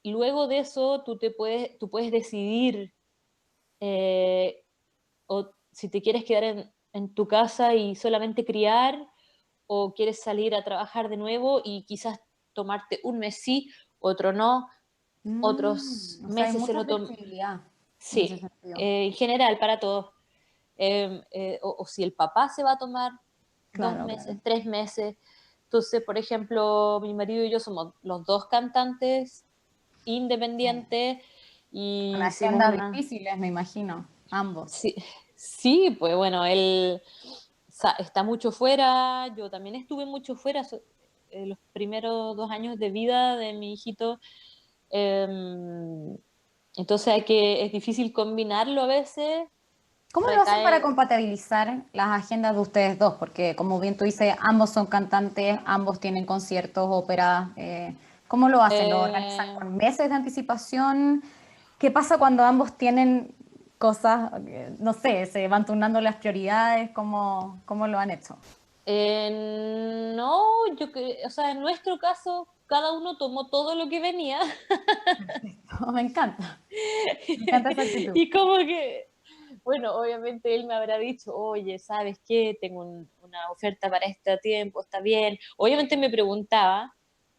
luego de eso tú puedes decidir eh, o si te quieres quedar en tu casa y solamente criar, o quieres salir a trabajar de nuevo y quizás tomarte un mes sí, otro no, otros O sea, hay meses se mucha lo toman. flexibilidad en ese Sí, sentido. en general, para todos. O si el papá se va a tomar dos Claro, meses, claro. 3 meses. Entonces, por ejemplo, mi marido y yo somos los dos cantantes Sí. independientes Con y hicimos agendas una... difíciles, me imagino, ambos. Sí, sí, pues bueno, él está mucho fuera, yo también estuve mucho fuera, los primeros 2 años de vida de mi hijito, eh, Entonces es difícil combinarlo a veces, ¿Cómo lo hacen para recae... compatibilizar las agendas de ustedes dos? Porque como bien tú dices, ambos son cantantes, ambos tienen conciertos, óperas. ¿Cómo lo hacen? ¿Lo organizan eh, con meses de anticipación? ¿Qué pasa cuando ambos tienen cosas, no sé, se van turnando las prioridades? ¿Cómo lo han hecho? no, o sea, en nuestro caso, cada uno tomó todo lo que venía Me encanta, me encanta esa actitud. y como que, bueno, obviamente él me habrá dicho, oye, ¿sabes qué? Tengo una oferta para este tiempo, está bien. Obviamente me preguntaba,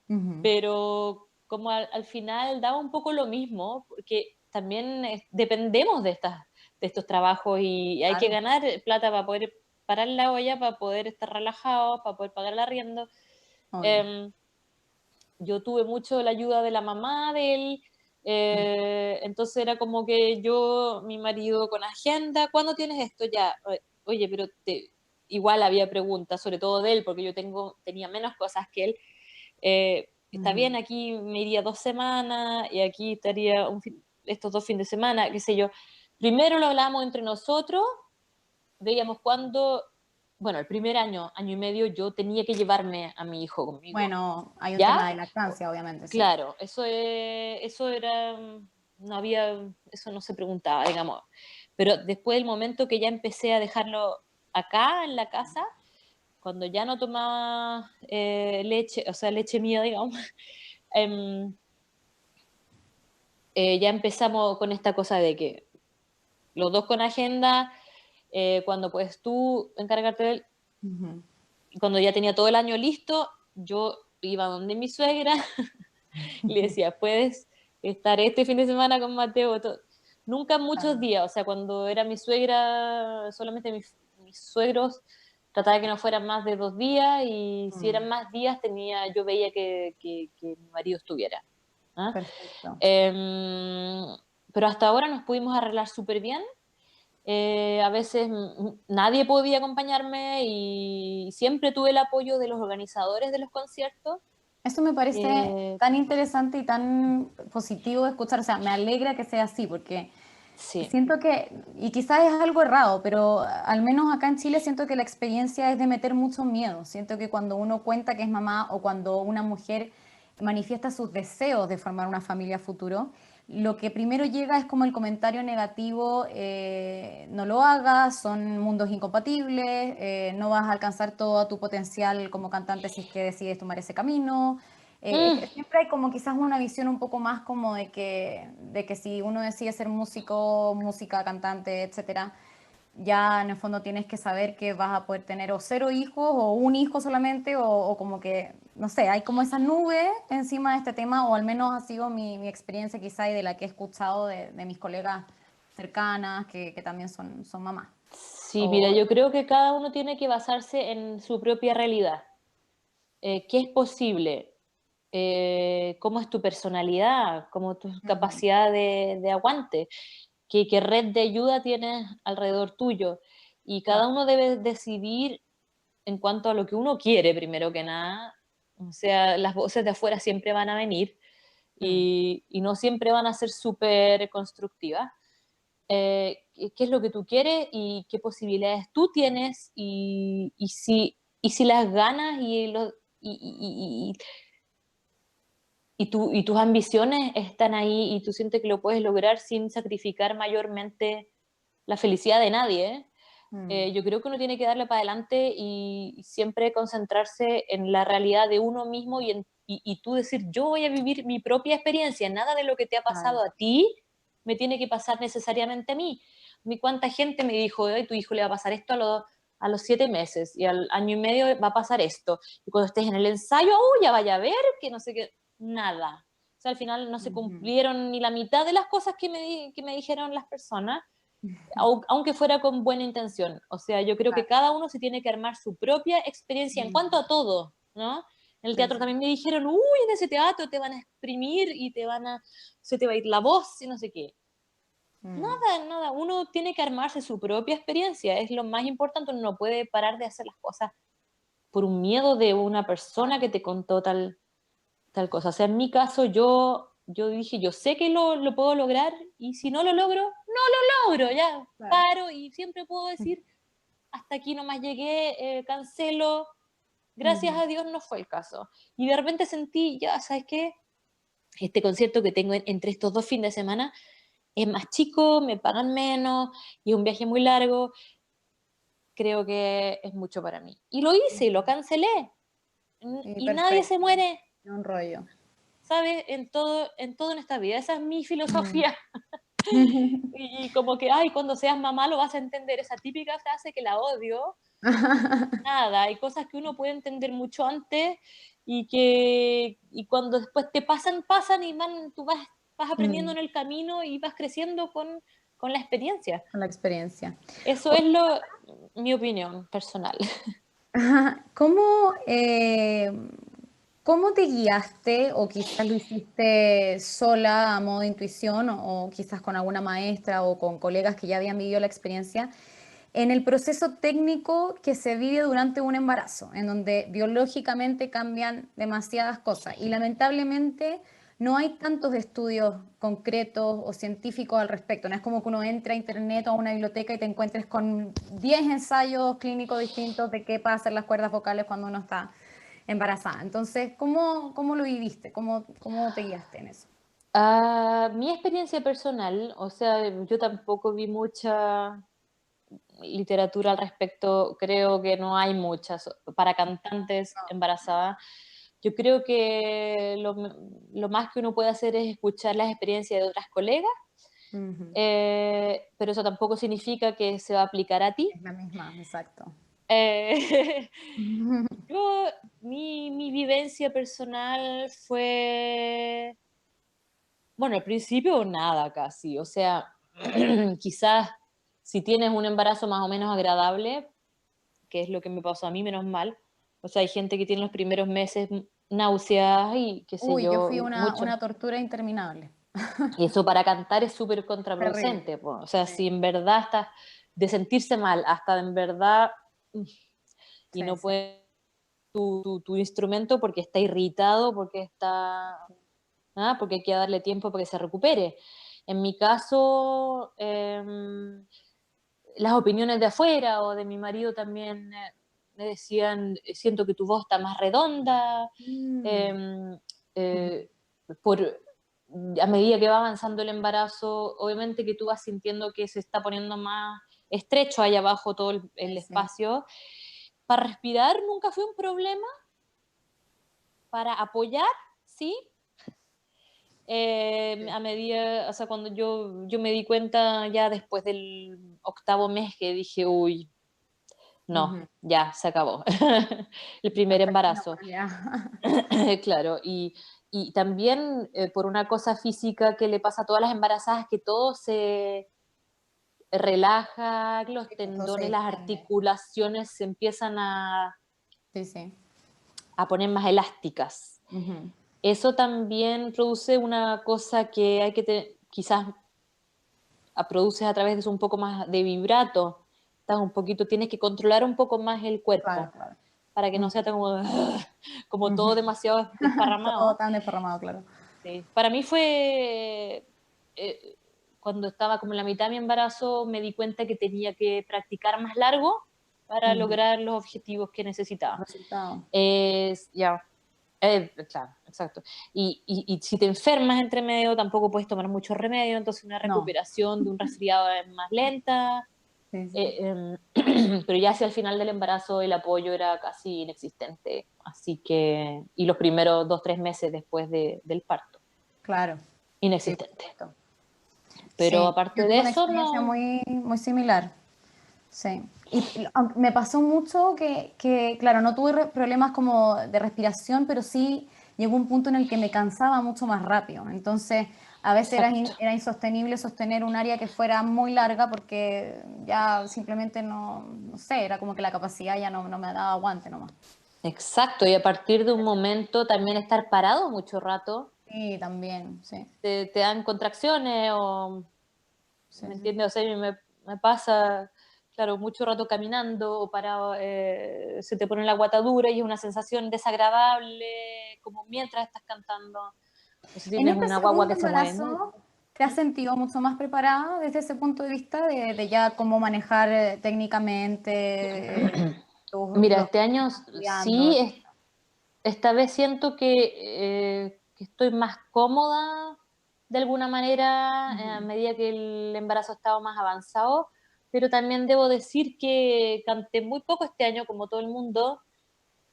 Ujú. pero como al final daba un poco lo mismo, porque también dependemos de estos trabajos y hay que Claro, ganar plata para poder parar la olla, para poder estar relajados, para poder pagar el arriendo. obvio. Eh, yo tuve mucho la ayuda de la mamá de él, Mm. entonces era como que yo, mi marido con agenda, ¿cuándo tienes esto ya? Oye, pero igual había preguntas, sobre todo de él, porque tenía menos cosas que él. Está Ujú. bien, aquí me iría 2 semanas y aquí estaría estos 2 fines de semana, qué sé yo. Primero lo hablábamos entre nosotros, veíamos cuándo, bueno, el primer año, año y medio, yo tenía que llevarme a mi hijo conmigo, Bueno, hay un ¿ya? tema de lactancia, obviamente, sí. Claro, eso era, no había, eso no se preguntaba, digamos. Pero después del momento que ya empecé a dejarlo acá en la casa, cuando ya no tomaba leche, o sea, leche mía, digamos, em, ya empezamos con esta cosa de que los dos con agenda, cuando puedes tú encargarte de él, Ujú. cuando ya tenía todo el año listo, yo iba donde mi suegra y le decía, puedes estar este fin de semana con Mateo. Nunca muchos Ah, días, o sea, cuando era mi suegra, solamente mis suegros trataba de que no fueran más de 2 días y si eran mm, más días yo veía que mi marido estuviera. ¿Ah? perfecto. Pero hasta ahora nos pudimos arreglar súper bien. A veces nadie podía acompañarme y siempre tuve el apoyo de los organizadores de los conciertos. Esto me parece Eh, tan interesante y tan positivo de escuchar, o sea, me alegra que sea así, porque sí. siento que, y quizás es algo errado, pero al menos acá en Chile siento que la experiencia es de meter mucho miedo. Siento que cuando uno cuenta que es mamá o cuando una mujer manifiesta sus deseos de formar una familia a futuro, lo que primero llega es como el comentario negativo, no lo hagas, son mundos incompatibles, no vas a alcanzar todo tu potencial como cantante si es que decides tomar ese camino. Mm, Siempre hay como quizás una visión un poco más como de que si uno decide ser músico, música, cantante, etcétera, ya en el fondo tienes que saber que vas a poder tener o 0 hijos o un hijo solamente o como que, no sé, hay como esa nube encima de este tema o al menos ha sido mi experiencia quizá y de la que he escuchado de mis colegas cercanas que también son mamás. sí, mira, O, yo creo que cada uno tiene que basarse en su propia realidad. ¿Qué es posible? ¿Cómo es tu personalidad? ¿Cómo es tu Ujú, capacidad de aguante? ¿Qué red de ayuda tienes alrededor tuyo? Y cada claro. uno debe decidir en cuanto a lo que uno quiere, primero que nada. O sea, las voces de afuera siempre van a venir Mm, y no siempre van a ser súper constructivas. ¿Qué es lo que tú quieres y qué posibilidades tú tienes y si las ganas y, y tus ambiciones están ahí y tú sientes que lo puedes lograr sin sacrificar mayormente la felicidad de nadie, ¿eh? mm, Yo creo que uno tiene que darle para adelante y siempre concentrarse en la realidad de uno mismo y tú decir, yo voy a vivir mi propia experiencia, nada de lo que te ha claro. pasado a ti me tiene que pasar necesariamente a mí. ¿Cuánta gente me dijo, "Ay, tu hijo le va a pasar esto a los 7 meses y al año y medio va a pasar esto? Y cuando estés en el ensayo, ya vaya a ver que no sé qué, nada. O sea, al final no se Ujú. cumplieron ni la mitad de las cosas que me dijeron las personas aunque fuera con buena intención. O sea, yo creo que Claro. cada uno se tiene que armar su propia experiencia en cuanto Mm, a todo, ¿no? En el sí, teatro sí. también me dijeron, uy, en ese teatro te van a exprimir y se te va a ir la voz y no sé qué. Mm, Nada, nada, uno tiene que armarse su propia experiencia, es lo más importante, uno no puede parar de hacer las cosas por un miedo de una persona claro. que te contó tal cosa. O sea, en mi caso, yo yo dije, yo sé que lo puedo lograr, y si no lo logro, no lo logro, ya, Claro. paro, y siempre puedo decir, hasta aquí nomás llegué, cancelo, gracias a Dios no fue el caso. Y de repente sentí, ya, ¿sabes qué? Este concierto que tengo entre estos 2 fines de semana es más chico, me pagan menos, y es un viaje muy largo, creo que es mucho para mí. Y lo hice, y lo cancelé, Sí, y nadie se perfecto. muere, Un rollo. ¿sabes? En todo en esta vida, esa es mi filosofía. Mm. Y como que, ay, cuando seas mamá lo vas a entender, esa típica frase que la odio. Nada, hay cosas que uno puede entender mucho antes, y cuando después te pasan y tú vas aprendiendo en el camino y vas creciendo con la experiencia. Con la experiencia. Eso es mi opinión personal. Ajá. ¿Cómo te guiaste o quizás lo hiciste sola a modo de intuición o quizás con alguna maestra o con colegas que ya habían vivido la experiencia en el proceso técnico que se vive durante un embarazo, en donde biológicamente cambian demasiadas cosas y lamentablemente no hay tantos estudios concretos o científicos al respecto? No es como que uno entre a internet o a una biblioteca y te encuentres con 10 ensayos clínicos distintos de qué pasa en las cuerdas vocales cuando uno está embarazada. Entonces, ¿cómo lo viviste? ¿Cómo te guiaste en eso? Mi experiencia personal, o sea, yo tampoco vi mucha literatura al respecto, creo que no hay muchas para cantantes embarazadas. Yo creo que lo más que uno puede hacer es escuchar las experiencias de otras colegas, Ujú. pero eso tampoco significa que se va a aplicar a ti. Es la misma, exacto. Eh, yo, mi vivencia personal fue, bueno, al principio nada casi, o sea, quizás si tienes un embarazo más o menos agradable, que es lo que me pasó a mí, menos mal. O sea, hay gente que tiene los primeros meses náuseas y qué sé Uy, yo yo, fui mucho. una tortura interminable. Y eso para cantar es súper Terrible. contraproducente, po. O sea, Sí, si en verdad estás de sentirse mal hasta en verdad, y sí, no sí. puede tu instrumento porque está irritado, porque hay que darle tiempo para que se recupere. En mi caso, las opiniones de afuera o de mi marido también, me decían, siento que tu voz está más redonda, Mm. eh, eh, por, a medida que va avanzando el embarazo, obviamente que tú vas sintiendo que se está poniendo más estrecho ahí abajo todo el Sí, sí. espacio. Para respirar nunca fue un problema, para apoyar, sí. Sí. A medida, o sea, cuando yo me di cuenta ya después del 8.º mes que dije, uy, no, Ujú. ya se acabó el primer Hasta aquí nomás, embarazo. ya. Claro, y también, por una cosa física que le pasa a todas las embarazadas, que todo se relaja, los Sí, pues todo se tendones, las distiende. articulaciones se empiezan Sí, sí. a poner más elásticas. Ujú. Eso también produce una cosa que hay que quizás produces a través de un poco más de vibrato, tienes que controlar un poco más el Claro, cuerpo claro. para que no sea Ujú, tan como todo ujú. demasiado Todo desparramado. tan desparramado, claro. Sí. Para mí fue, cuando estaba como en la mitad de mi embarazo, me di cuenta que tenía que practicar más largo para Ujú. lograr los objetivos que necesitaba. Resultado. Ya, claro, exacto. Y si te enfermas entre medio, tampoco puedes tomar mucho remedio, entonces una No. recuperación de un resfriado es más lenta. Sí, sí. Pero ya hacia el final del embarazo el apoyo era casi inexistente, así que, y los primeros 2, 3 meses después del parto, Claro. Sí, por inexistente. supuesto. Pero Sí. aparte Yo de tuve una eso, experiencia no. muy similar. Sí. Aunque me pasó mucho claro, no tuve problemas como de respiración, pero sí llegó un punto en el que me cansaba mucho más rápido. Entonces, a veces Exacto. era insostenible sostener un área que fuera muy larga porque ya simplemente no sé, era como que la capacidad ya no me daba aguante nomás. Exacto, y a partir de un momento también estar parado mucho rato, Sí, también, sí. te dan contracciones o, Sí, ¿me sí. entiendes? O sea, a mí me pasa, claro, mucho rato caminando o parado, se te pone la guata dura y es una sensación desagradable, como mientras estás cantando. O si En tienes este una guagua segundo que se mueve mucho. embarazo, ¿te has sentido mucho más preparada desde ese punto de vista de ya cómo manejar técnicamente Mira, los este año estudiando, sí, etcétera? esta vez siento que estoy más cómoda de alguna manera a Ujú. medida que el embarazo ha estado más avanzado, pero también debo decir que canté muy poco este año, como todo el mundo.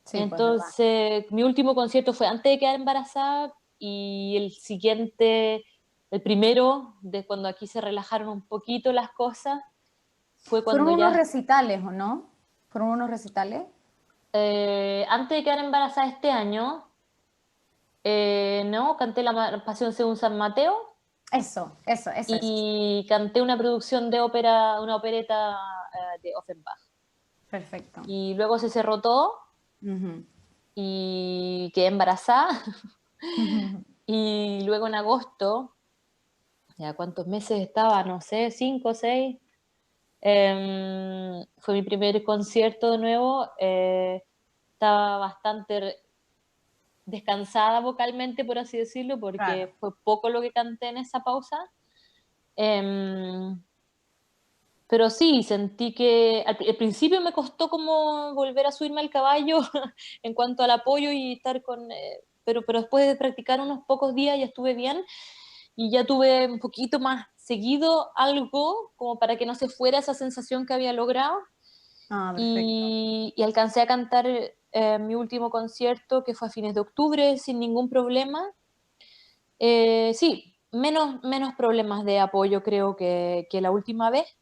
Sí, pues verdad. Entonces, mi último concierto fue antes de quedar embarazada y el siguiente, el primero, de cuando aquí se relajaron un poquito las cosas, fue ¿Fueron cuando unos ya, recitales o no? ¿Fueron unos recitales? antes de quedar embarazada este año, no, canté la Pasión según San Mateo Eso. y canté una producción de ópera, una opereta de Offenbach. Perfecto. Y luego se cerró todo Ujú. y quedé embarazada. Ujú. Y luego en agosto, ya cuántos meses estaba, no sé, 5 o 6, fue mi primer concierto de nuevo. Estaba bastante descansada vocalmente, por así decirlo, Claro. porque fue poco lo que canté en esa pausa. Em, pero sí, sentí que al principio me costó como volver a subirme al caballo en cuanto al apoyo y estar con... pero después de practicar unos pocos días ya estuve bien y ya tuve un poquito más seguido algo como para que no se fuera esa sensación que había logrado Ah, perfecto. y alcancé a cantar mi último concierto que fue a fines de octubre sin ningún problema. Sí, menos problemas de apoyo creo que la última vez.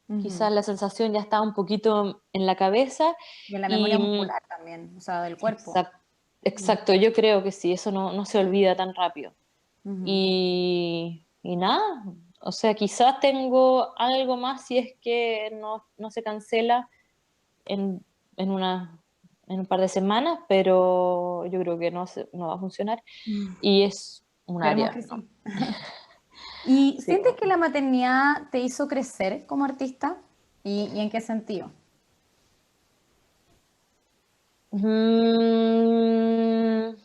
Ujú. Quizás la sensación ya estaba un poquito en la cabeza Y en la y memoria muscular también, o sea, del cuerpo. exacto, exacto, yo creo que sí, eso no se olvida tan rápido. Ujú. Y nada, o sea, quizás tengo algo más si es que no se cancela en, en, una, en un par de semanas, pero yo creo que no va a funcionar. Y es un Esperemos área, que ¿no? sí. ¿Y Sí. sientes que la maternidad te hizo crecer como artista? ¿Y en qué sentido? Mm,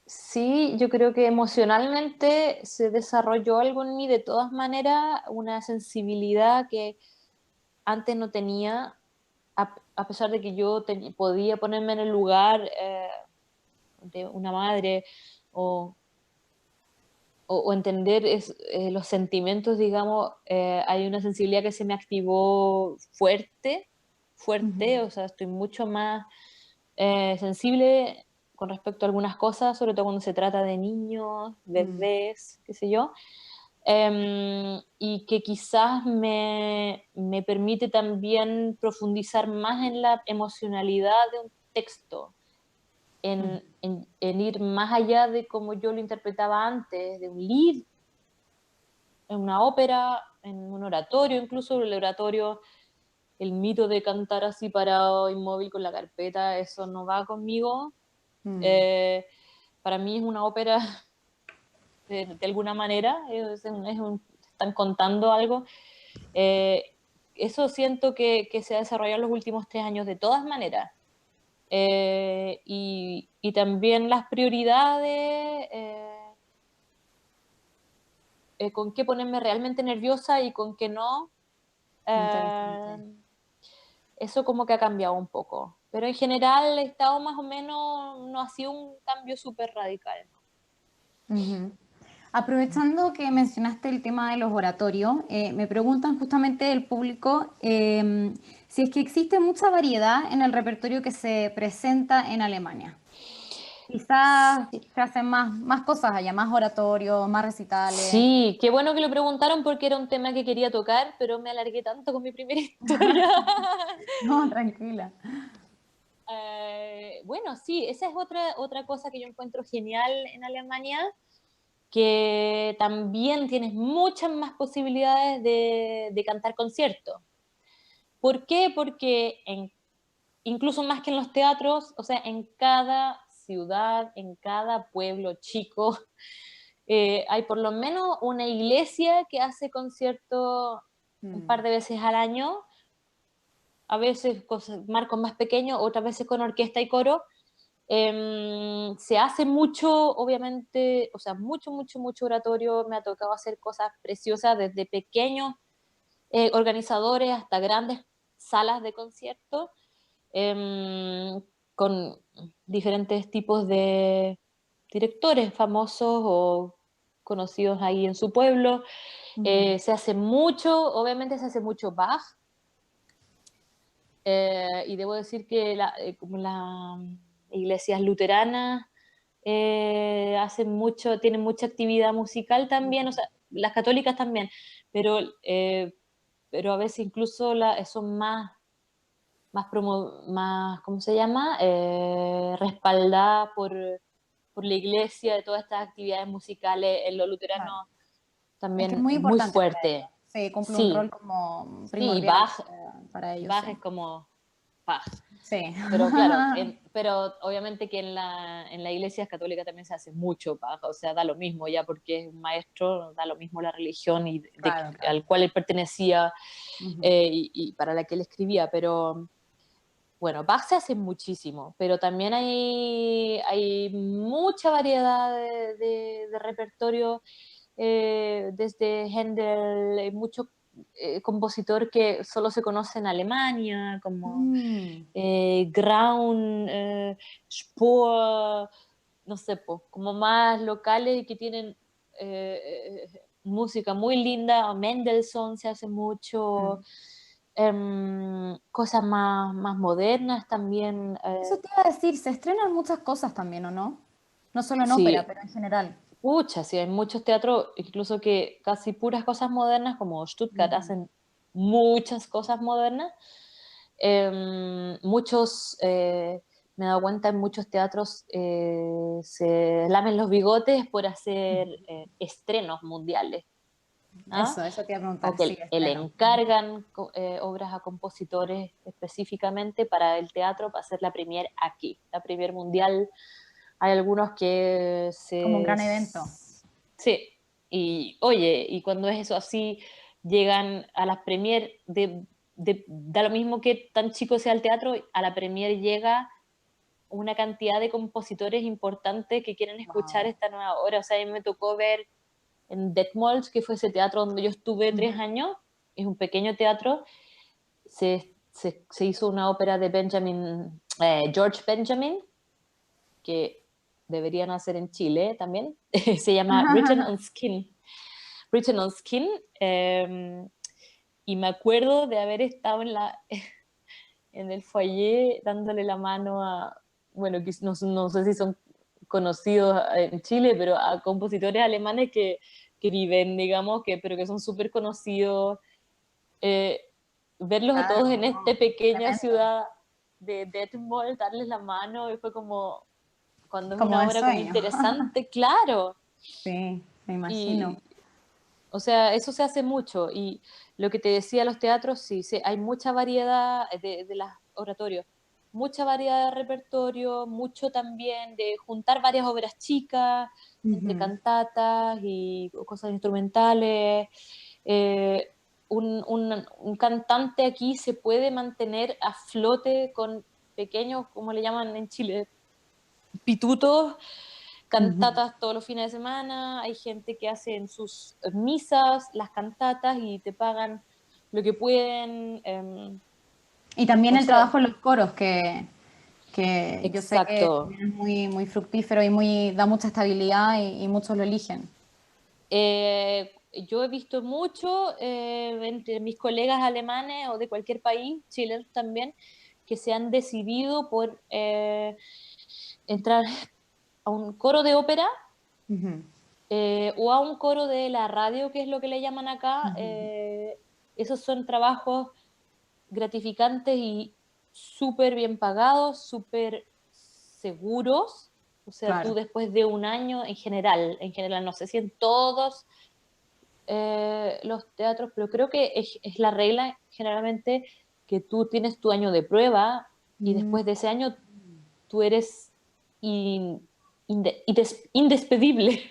sí, yo creo que emocionalmente se desarrolló algo en mí de todas maneras, una sensibilidad que antes no tenía, a pesar de que yo podía ponerme en el lugar de una madre o, o entender los sentimientos, digamos, hay una sensibilidad que se me activó fuerte, Ujú. o sea, estoy mucho más sensible con respecto a algunas cosas, sobre todo cuando se trata de niños, Mm, bebés, qué sé yo, y que quizás me permite también profundizar más en la emocionalidad de un texto, mm, en ir más allá de como yo lo interpretaba antes, de un lead, en una ópera, en un oratorio, incluso el oratorio, el mito de cantar así parado, inmóvil con la carpeta, eso no va conmigo. mm. Eh, para mí es una ópera de alguna manera, están contando algo. Eh, eso siento que se ha desarrollado en los últimos 3 años de todas maneras. Y también las prioridades, con qué ponerme realmente nerviosa y con qué no. Interesante. eh, Eso como que ha cambiado un poco. Pero en general he estado más o menos, no ha sido un cambio súper radical, ¿no? Ujú. Aprovechando que mencionaste el tema de los oratorios, me preguntan justamente el público si es que existe mucha variedad en el repertorio que se presenta en Alemania. Quizás Sí. se hacen más cosas allá, más oratorios, más recitales. Sí, qué bueno que lo preguntaron porque era un tema que quería tocar, pero me alargué tanto con mi primera historia. No, tranquila. Bueno, sí, esa es otra cosa que yo encuentro genial en Alemania, que también tienes muchas más posibilidades de cantar conciertos. ¿Por qué? Porque incluso más que en los teatros, o sea, en cada ciudad, en cada pueblo chico, hay por lo menos una iglesia que hace conciertos un par Mm, de veces al año, a veces con marcos más pequeños, otras veces con orquesta y coro, Se hace mucho, obviamente, o sea, mucho oratorio. Me ha tocado hacer cosas preciosas desde pequeños organizadores hasta grandes salas de concierto, con diferentes tipos de directores famosos o conocidos ahí en su pueblo. Se hace mucho, obviamente se hace mucho Bach, y debo decir que como las iglesias luteranas tienen mucha actividad musical también, o sea, las católicas también, pero, pero a veces incluso son más, ¿cómo se llama? Respaldadas por la iglesia de todas estas actividades musicales. En los Claro. luteranos Es que es también muy es muy importante para ellos. fuerte. Sí, cumple un Sí, rol como sí, primordial para ellos, Bach sí. es como Bach. Sí. Pero claro, pero obviamente que en la iglesia católica también se hace mucho Bach, o sea, da lo mismo ya porque es un maestro, da lo mismo la religión Claro, claro. al cual él pertenecía, Ujú. y para la que él escribía, pero bueno, Bach se hace muchísimo, pero también hay mucha variedad de repertorio, desde Händel, hay mucho compositor que solo se conoce en Alemania, como Mm, Graun, Spohr, no sé, como más locales y que tienen música muy linda. Mendelssohn se hace mucho, mm. cosas más modernas también. Eso te iba a decir, se estrenan muchas cosas también, ¿o no? No solo en ópera, Sí, pero en general. pucha, sí, hay muchos teatros, incluso que casi puras cosas modernas, como Stuttgart, Ujú. hacen muchas cosas modernas. Muchos, me he dado cuenta, en muchos teatros se lamen los bigotes por hacer estrenos mundiales. ¿Ah? Eso te iba a preguntar, O sí, que le estreno. encargan obras a compositores específicamente para el teatro, para hacer la premier aquí, la premier mundial. Hay algunos que Como un gran evento. Sí, y oye, y cuando es eso así, llegan a las premier da lo mismo que tan chico sea el teatro, a la premier llega una cantidad de compositores importantes que quieren escuchar Wow. esta nueva obra. O sea, a mí me tocó ver en Detmold, que fue ese teatro donde yo estuve 3 años, es un pequeño teatro. Se hizo una ópera de George Benjamin, que deberían hacer en Chile también. Se llama Written on Skin. Written on Skin. Y me acuerdo de haber estado en el foyer dándole la mano bueno, no sé si son conocidos en Chile, pero a compositores alemanes que viven, digamos, pero que son súper conocidos. Eh, Verlos a Claro, todos en esta no, pequeña tremendo. ciudad de Detmold, darles la mano, y fue como, cuando es Como una de obra como sueño. interesante, claro. Sí, me imagino. Y, o sea, eso se hace mucho. Y lo que te decía, los teatros, sí, hay mucha variedad de los oratorios, mucha variedad de repertorio, mucho también de juntar varias obras chicas, entre Ujú. cantatas y cosas instrumentales. Eh, un cantante aquí se puede mantener a flote con pequeños, como le llaman en Chile, pitutos, Ujú. cantatas todos los fines de semana. Hay gente que hace en sus misas las cantatas y te pagan lo que pueden. Y también O el sea, trabajo en los coros, que yo sé que exacto. también es muy fructífero y da mucha estabilidad y muchos lo eligen. Yo he visto mucho entre mis colegas alemanes o de cualquier país, chilenos también, que se han decidido por entrar a un coro de ópera, Ujú, o a un coro de la radio, que es lo que le llaman acá. ujú. Esos son trabajos gratificantes y súper bien pagados, súper seguros. O sea, tú Claro. después de un año, en general, no sé si en todos los teatros, pero creo que es la regla generalmente, que tú tienes tu año de prueba y Mm, después de ese año tú eres indespedible,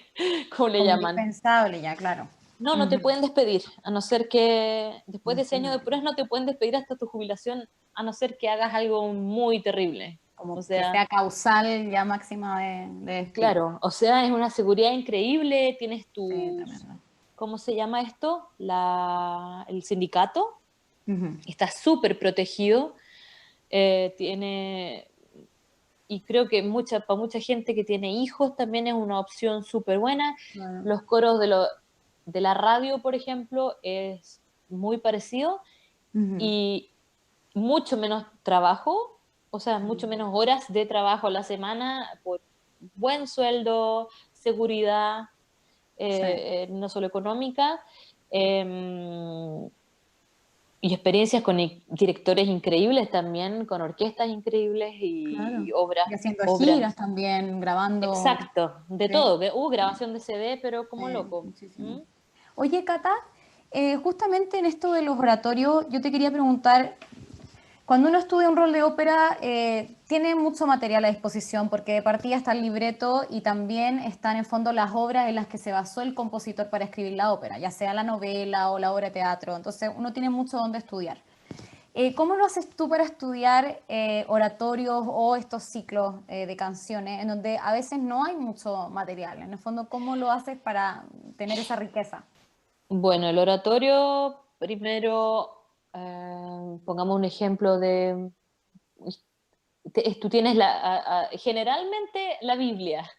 como le como llaman. indispensable ya, claro. No, no te Ujú. pueden despedir, a no ser que después de ese año de Imagínate. pruebas no te pueden despedir hasta tu jubilación, a no ser que hagas algo muy terrible, como O que sea, sea causal ya máxima de despido. claro, o sea, es una seguridad increíble, tienes Sí, tus, tremendo. ¿cómo se llama esto? El sindicato, Ujú. está súper protegido, tiene, y creo que para mucha gente que tiene hijos también es una opción súper buena. Claro. Los coros de la radio, por ejemplo, es muy parecido Ujú. y mucho menos trabajo, o sea, mucho menos horas de trabajo a la semana por buen sueldo, seguridad, Sí, no solo económica, eh, y experiencias con directores increíbles también, con orquestas increíbles claro. y Y haciendo giras obras. también, grabando. Exacto, de Sí, todo. Grabación de CD, pero como loco. muchísimo. ¿Mm? Oye, Cata, justamente en esto de los oratorios, yo te quería preguntar, cuando uno estudia un rol de ópera, tiene mucho material a disposición, porque de partida está el libreto y también están en fondo las obras en las que se basó el compositor para escribir la ópera, ya sea la novela o la obra de teatro. Entonces, uno tiene mucho donde estudiar. ¿Cómo lo haces tú para estudiar oratorios o estos ciclos de canciones en donde a veces no hay mucho material? En el fondo, ¿cómo lo haces para tener esa riqueza? Bueno, el oratorio, primero, pongamos un ejemplo de, tú tienes generalmente la Biblia,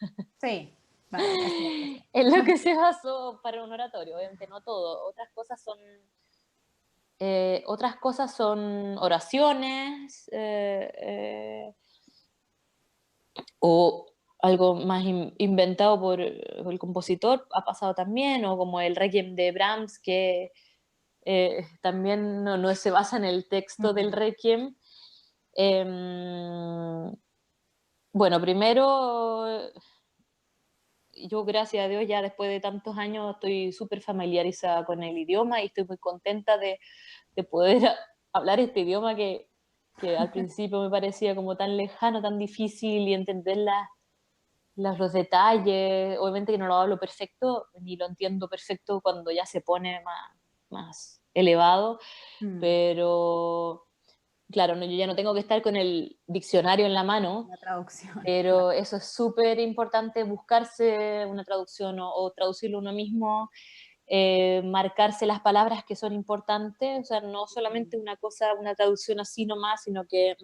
Sí, vale, es cierto, sí. en lo que se basó para un oratorio, obviamente no todo, otras cosas son oraciones, o algo más inventado por el compositor, ha pasado también, o como el Requiem de Brahms, que también no se basa en el texto del Ujú. Requiem. Em, bueno, primero, yo gracias a Dios ya después de tantos años estoy súper familiarizada con el idioma y estoy muy contenta de poder hablar este idioma que al principio me parecía como tan lejano, tan difícil y entender los detalles. Obviamente que no lo hablo perfecto, ni lo entiendo perfecto cuando ya se pone más elevado, Mm, pero claro, yo ya no tengo que estar con el diccionario en la mano, la traducción, claro. pero eso es súper importante, buscarse una traducción o traducirlo uno mismo, marcarse las palabras que son importantes, o sea, no solamente una cosa, una traducción así nomás, sino que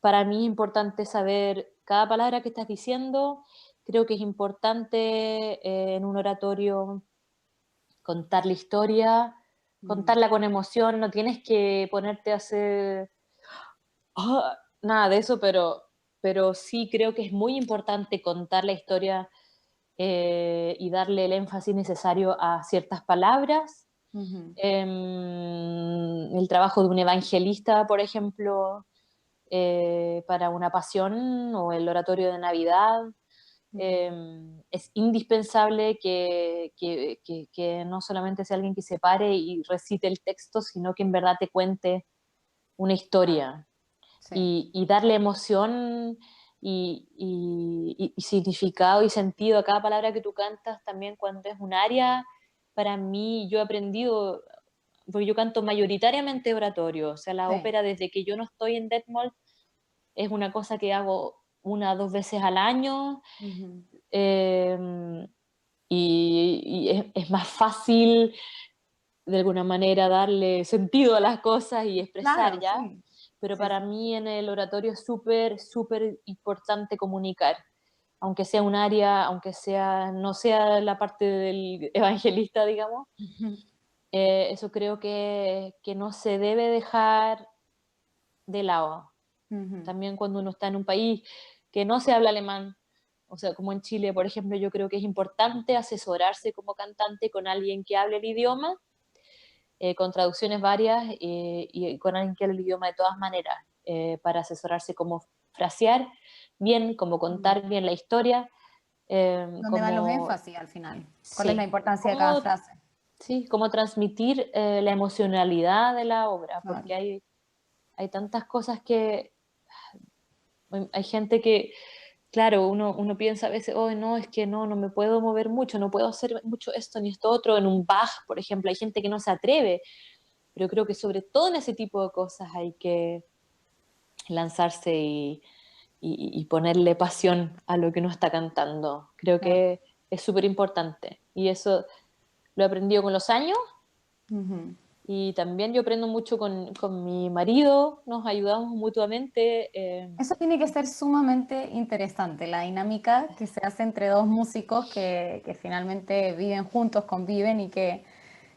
para mí es importante saber cada palabra que estás diciendo. Creo que es importante en un oratorio contar la historia, Mm, contarla con emoción, no tienes que ponerte a hacer nada de eso, pero sí creo que es muy importante contar la historia y darle el énfasis necesario a ciertas palabras. ujú, El trabajo de un evangelista, por ejemplo, para una pasión o el oratorio de Navidad. mm, Es indispensable que no solamente sea alguien que se pare y recite el texto, sino que en verdad te cuente una claro, historia sí. y darle emoción y significado y sentido a cada palabra que tú cantas también cuando es un área. Para mí, yo he aprendido, porque yo canto mayoritariamente oratorio, o sea, la Sí. ópera desde que yo no estoy en Detmold es una cosa que hago una o dos veces al año, Ujú. eh, y es más fácil de alguna manera darle sentido a las cosas y expresar Claro, ya, sí. pero Sí, para sí. mí en el oratorio es súper, súper importante comunicar, aunque sea un área, aunque sea, no sea la parte del evangelista, digamos, Ujú, eso creo que no se debe dejar de lado. ujú. También cuando uno está en un país que no se habla alemán, o sea, como en Chile, por ejemplo, yo creo que es importante asesorarse como cantante con alguien que hable el idioma, con traducciones varias y con alguien que hable el idioma de todas maneras, para asesorarse cómo frasear bien, cómo Mm. contar bien la historia, ¿Dónde van los cómo, énfasis al final? ¿Cuál es la sí, importancia de cada cómo, frase? sí, cómo transmitir la emocionalidad de la obra, Claro. porque hay tantas cosas que hay gente que, claro, uno piensa a veces, oh, no, es que no me puedo mover mucho, no puedo hacer mucho esto ni esto otro. En un Bach, por ejemplo, hay gente que no se atreve, pero creo que sobre todo en ese tipo de cosas hay que lanzarse y ponerle pasión a lo que uno está cantando. Creo Claro. que es súper importante y eso lo he aprendido con los años. Ujú. Y también yo aprendo mucho con mi marido, nos ayudamos mutuamente. Eso tiene que ser sumamente interesante, la dinámica que se hace entre dos músicos que finalmente viven juntos, conviven y que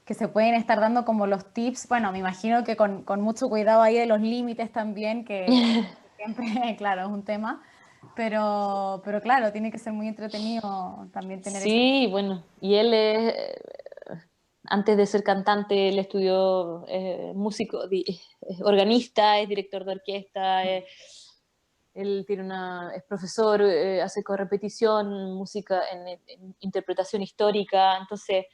se pueden estar dando como los tips. Bueno, me imagino que con mucho cuidado ahí de los límites también, que siempre, claro, es un tema, pero claro, tiene que ser muy entretenido también tener esa... Sí, bueno, y él es, antes de ser cantante, él estudió músico, es organista, es director de orquesta, él tiene es profesor, hace correpetición, música en interpretación histórica, entonces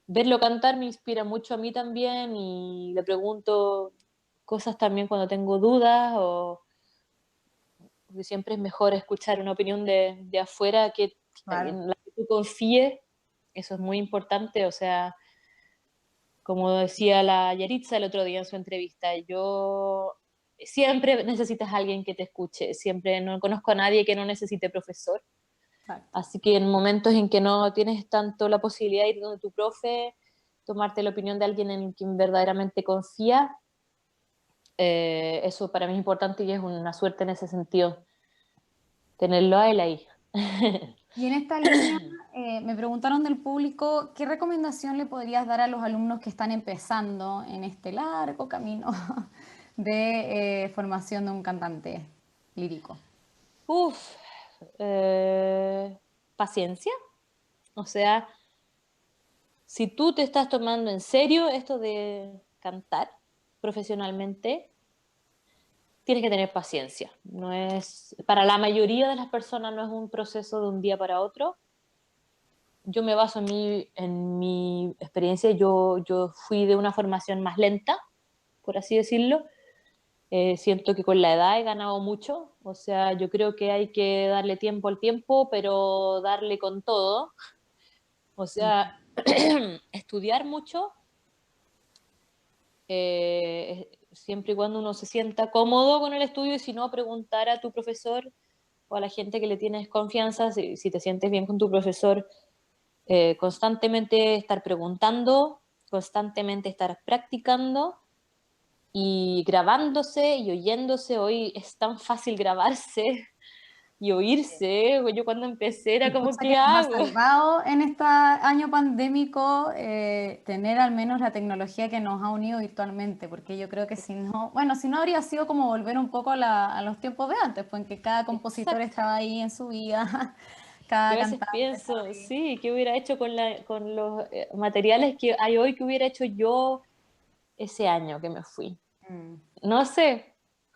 verlo cantar me inspira mucho a mí también y le pregunto cosas también cuando tengo dudas o porque siempre es mejor escuchar una opinión de afuera que Claro. en la que tú confíes, eso es muy importante, o sea, como decía la Yaritza el otro día en su entrevista, yo siempre necesitas a alguien que te escuche, siempre no conozco a nadie que no necesite profesor, Exacto. así que en momentos en que no tienes tanto la posibilidad de ir donde tu profe, tomarte la opinión de alguien en quien verdaderamente confía, eso para mí es importante y es una suerte en ese sentido, tenerlo a él ahí. Y en esta línea, me preguntaron del público, ¿qué recomendación le podrías dar a los alumnos que están empezando en este largo camino de formación de un cantante lírico? Uf, paciencia. O sea, si tú te estás tomando en serio esto de cantar profesionalmente, tienes que tener paciencia. No es, para la mayoría de las personas no es un proceso de un día para otro. Yo me baso en mi experiencia. Yo fui de una formación más lenta, por así decirlo. Siento que con la edad he ganado mucho. O sea, yo creo que hay que darle tiempo al tiempo, pero darle con todo. O sea, estudiar mucho, siempre y cuando uno se sienta cómodo con el estudio y si no, preguntar a tu profesor o a la gente que le tienes confianza, si te sientes bien con tu profesor, constantemente estar preguntando, constantemente estar practicando y grabándose y oyéndose. Hoy es tan fácil grabarse y oírse. Yo cuando empecé era Y como, pucha que ¿qué nos ha hago? salvado en este año pandémico tener al menos la tecnología que nos ha unido virtualmente, porque yo creo que si no, bueno, si no habría sido como volver un poco a los tiempos de antes, pues en que cada compositor Exacto. estaba ahí en su vida, Yo cada a veces cantante estaba pienso, ahí. sí, ¿qué hubiera hecho con los materiales que hay hoy? ¿Qué hubiera hecho yo ese año que me fui? Mm. No sé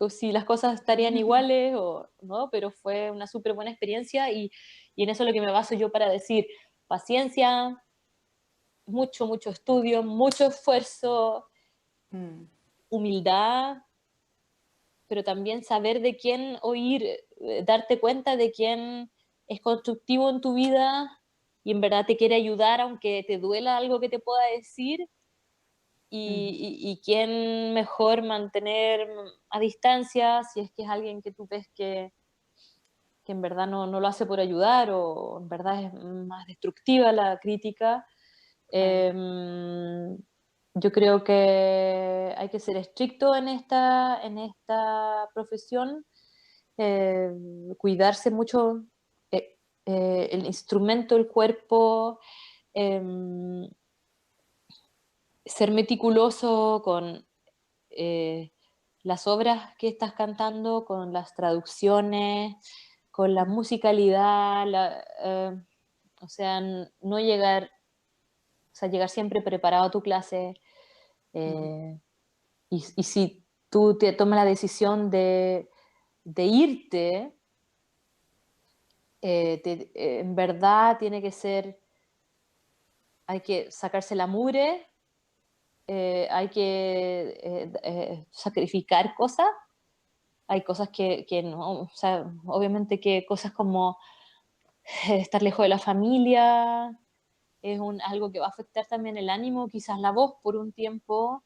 si las cosas estarían iguales o no, pero fue una súper buena experiencia y en eso es lo que me baso yo para decir paciencia, mucho, mucho estudio, mucho esfuerzo, Mm. humildad, pero también saber de quién oír, darte cuenta de quién es constructivo en tu vida y en verdad te quiere ayudar aunque te duela algo que te pueda decir Ujú. y quién mejor mantener a distancia si es que es alguien que tú ves que en verdad no lo hace por ayudar o en verdad es más destructiva la crítica. Claro. Yo creo que hay que ser estricto en esta profesión, eh, cuidarse mucho el instrumento, el cuerpo, eh, ser meticuloso con eh, las obras que estás cantando, con las traducciones, con la Mm. musicalidad, o sea, no llegar, o sea, llegar siempre preparado a tu clase. Mm. eh, y si tú te tomas la decisión de irte, en verdad tiene que ser, hay que sacarse la mugre, hay que sacrificar cosas. Hay cosas que no, o sea, obviamente que cosas como estar lejos de la familia es algo que va a afectar también el ánimo, quizás la voz por un tiempo,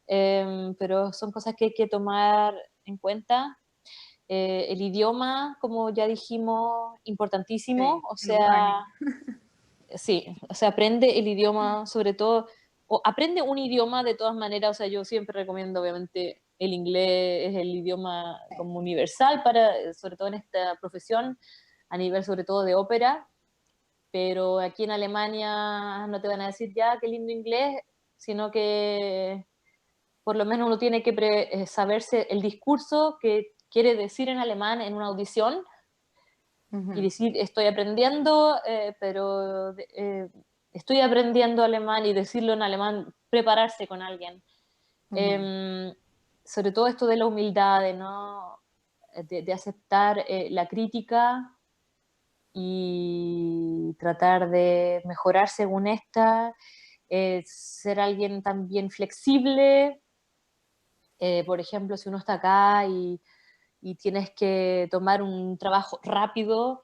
pero son cosas que hay que tomar en cuenta. El idioma, como ya dijimos, importantísimo, Sí, o el learning. sea, sí, o sea, aprende el idioma, sobre todo, o aprende un idioma de todas maneras, o sea, yo siempre recomiendo, obviamente, el inglés es el idioma como universal para, sobre todo en esta profesión, a nivel sobre todo de ópera, pero aquí en Alemania no te van a decir ya qué lindo inglés, sino que por lo menos uno tiene que saberse el discurso que quiere decir en alemán en una audición y Ujú, decir estoy aprendiendo, estoy aprendiendo alemán y decirlo en alemán, prepararse con alguien. ujú, Sobre todo esto de la humildad, de, no, de aceptar la crítica y tratar de mejorar según esta, ser alguien también flexible. Por ejemplo, si uno está acá y tienes que tomar un trabajo rápido,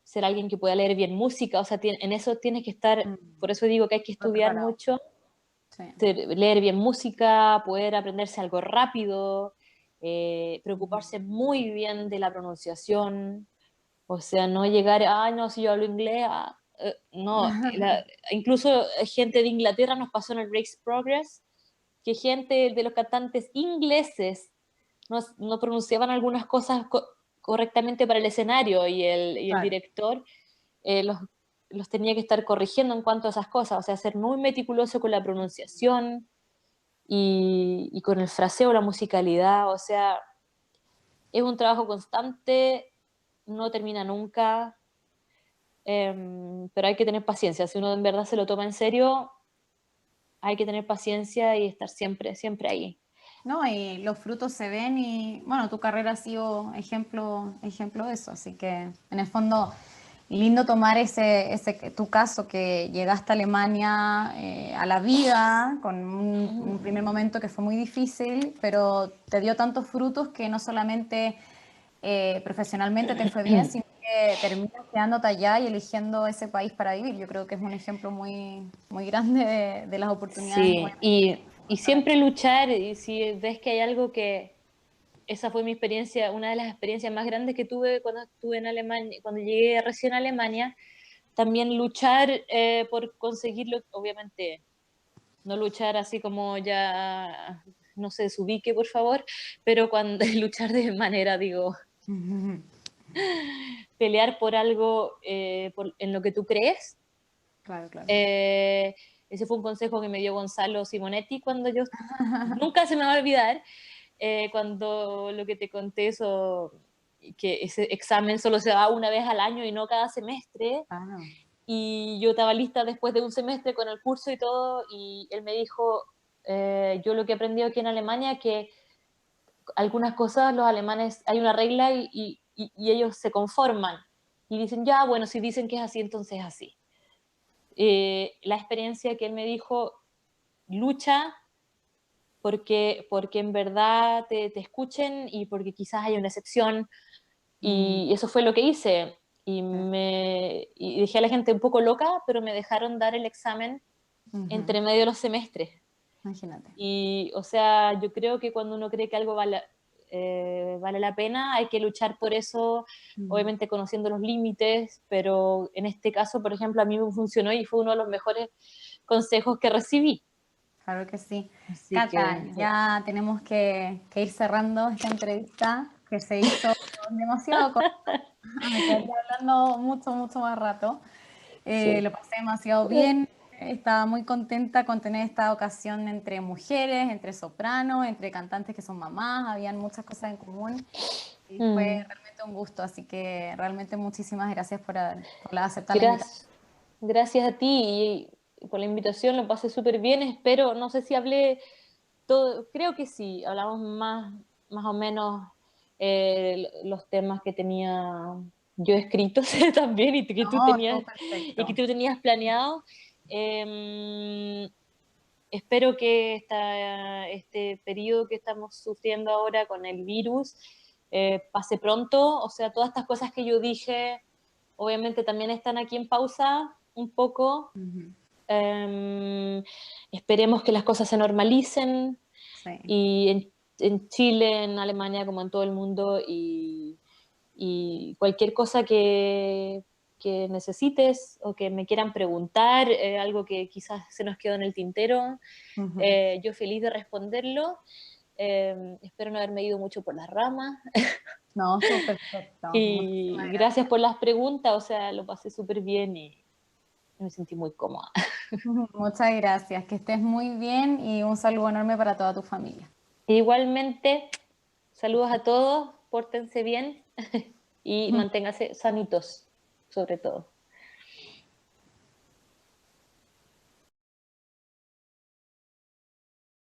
ser alguien que pueda leer bien música, o sea, en eso tienes que estar, mm, por eso digo que hay que muy estudiar preparado. mucho, Sí. leer bien música, poder aprenderse algo rápido, Ujú. preocuparse muy bien de la pronunciación, o sea, no llegar, ay, no, si yo hablo inglés, no, incluso gente de Inglaterra nos pasó en el Breaks Progress, que gente de los cantantes ingleses no pronunciaban algunas cosas correctamente para el escenario y el Claro. director eh, los, los tenía que estar corrigiendo en cuanto a esas cosas, o sea, ser muy meticuloso con la pronunciación y con el fraseo, la musicalidad, o sea, es un trabajo constante, no termina nunca, pero hay que tener paciencia, si uno en verdad se lo toma en serio, hay que tener paciencia y estar siempre, siempre ahí. No, y los frutos se ven y bueno, tu carrera ha sido ejemplo de eso, así que en el fondo lindo tomar tu caso que llegaste a Alemania a la vida con un primer momento que fue muy difícil, pero te dio tantos frutos que no solamente profesionalmente te fue bien, sino que terminas quedándote allá y eligiendo ese país para vivir. Yo creo que es un ejemplo muy grande de las oportunidades. Sí, y siempre luchar, y si ves que hay algo que, esa fue mi experiencia, una de las experiencias más grandes que tuve cuando estuve en Alemania, cuando llegué recién a Alemania, también luchar por conseguirlo, obviamente, no luchar así como ya no se desubique, por favor, pero cuando luchar de manera, digo, pelear por algo en lo que tú crees. Claro, claro. Eh, Ese fue un consejo que me dio Gonzalo Simonetti cuando yo, nunca se me va a olvidar, cuando lo que te conté, eso, que ese examen solo se da una vez al año y no cada semestre, Ah, y yo estaba lista después de un semestre con el curso y todo, y él me dijo, yo lo que he aprendido aquí en Alemania, que algunas cosas los alemanes, hay una regla y ellos se conforman y dicen, ya, bueno, si dicen que es así, entonces es así. La experiencia que él me dijo, lucha porque en verdad te escuchen y porque quizás hay una excepción, mm, y eso fue lo que hice. sí. Y dejé a la gente un poco loca, pero me dejaron dar el examen Ujú. entre medio de los semestres. Imagínate. Y, o sea, yo creo que cuando uno cree que algo vale la pena, hay que luchar por eso, Ujú. obviamente conociendo los límites, pero en este caso, por ejemplo, a mí me funcionó y fue uno de los mejores consejos que recibí. Claro que sí. Así Cata, que, sí. ya tenemos que ir cerrando esta entrevista que se hizo demasiado corta. Me quedaría hablando mucho más rato. Sí. Lo pasé demasiado bien. Estaba muy contenta con tener esta ocasión entre mujeres, entre sopranos, entre cantantes que son mamás. Habían muchas cosas en común y fue Mm. realmente un gusto. Así que realmente muchísimas gracias por aceptar la invitación. Gracias, gracias a ti y por la invitación, lo pasé súper bien. Espero, no sé si hablé todo, creo que sí, hablamos más o menos los temas que tenía yo escritos también No, todo y que perfecto. tú tenías planeado. Eh, Espero que este periodo que estamos sufriendo ahora con el virus pase pronto. O sea, todas estas cosas que yo dije, obviamente también están aquí en pausa un poco. Ujú. Eh, Esperemos que las cosas se normalicen Sí. y en Chile, en Alemania, como en todo el mundo, y cualquier cosa que necesites o que me quieran preguntar, algo que quizás se nos quedó en el tintero, Ujú. yo feliz de responderlo. Espero no haberme ido mucho por las ramas. No, súper perfecto. Muchísimas Y gracias por las preguntas, o sea, lo pasé súper bien y me sentí muy cómoda. gracias. Muchas gracias. Que estés muy bien y un saludo enorme para toda tu familia. Igualmente, saludos a todos, pórtense bien y manténganse sanitos, sobre todo.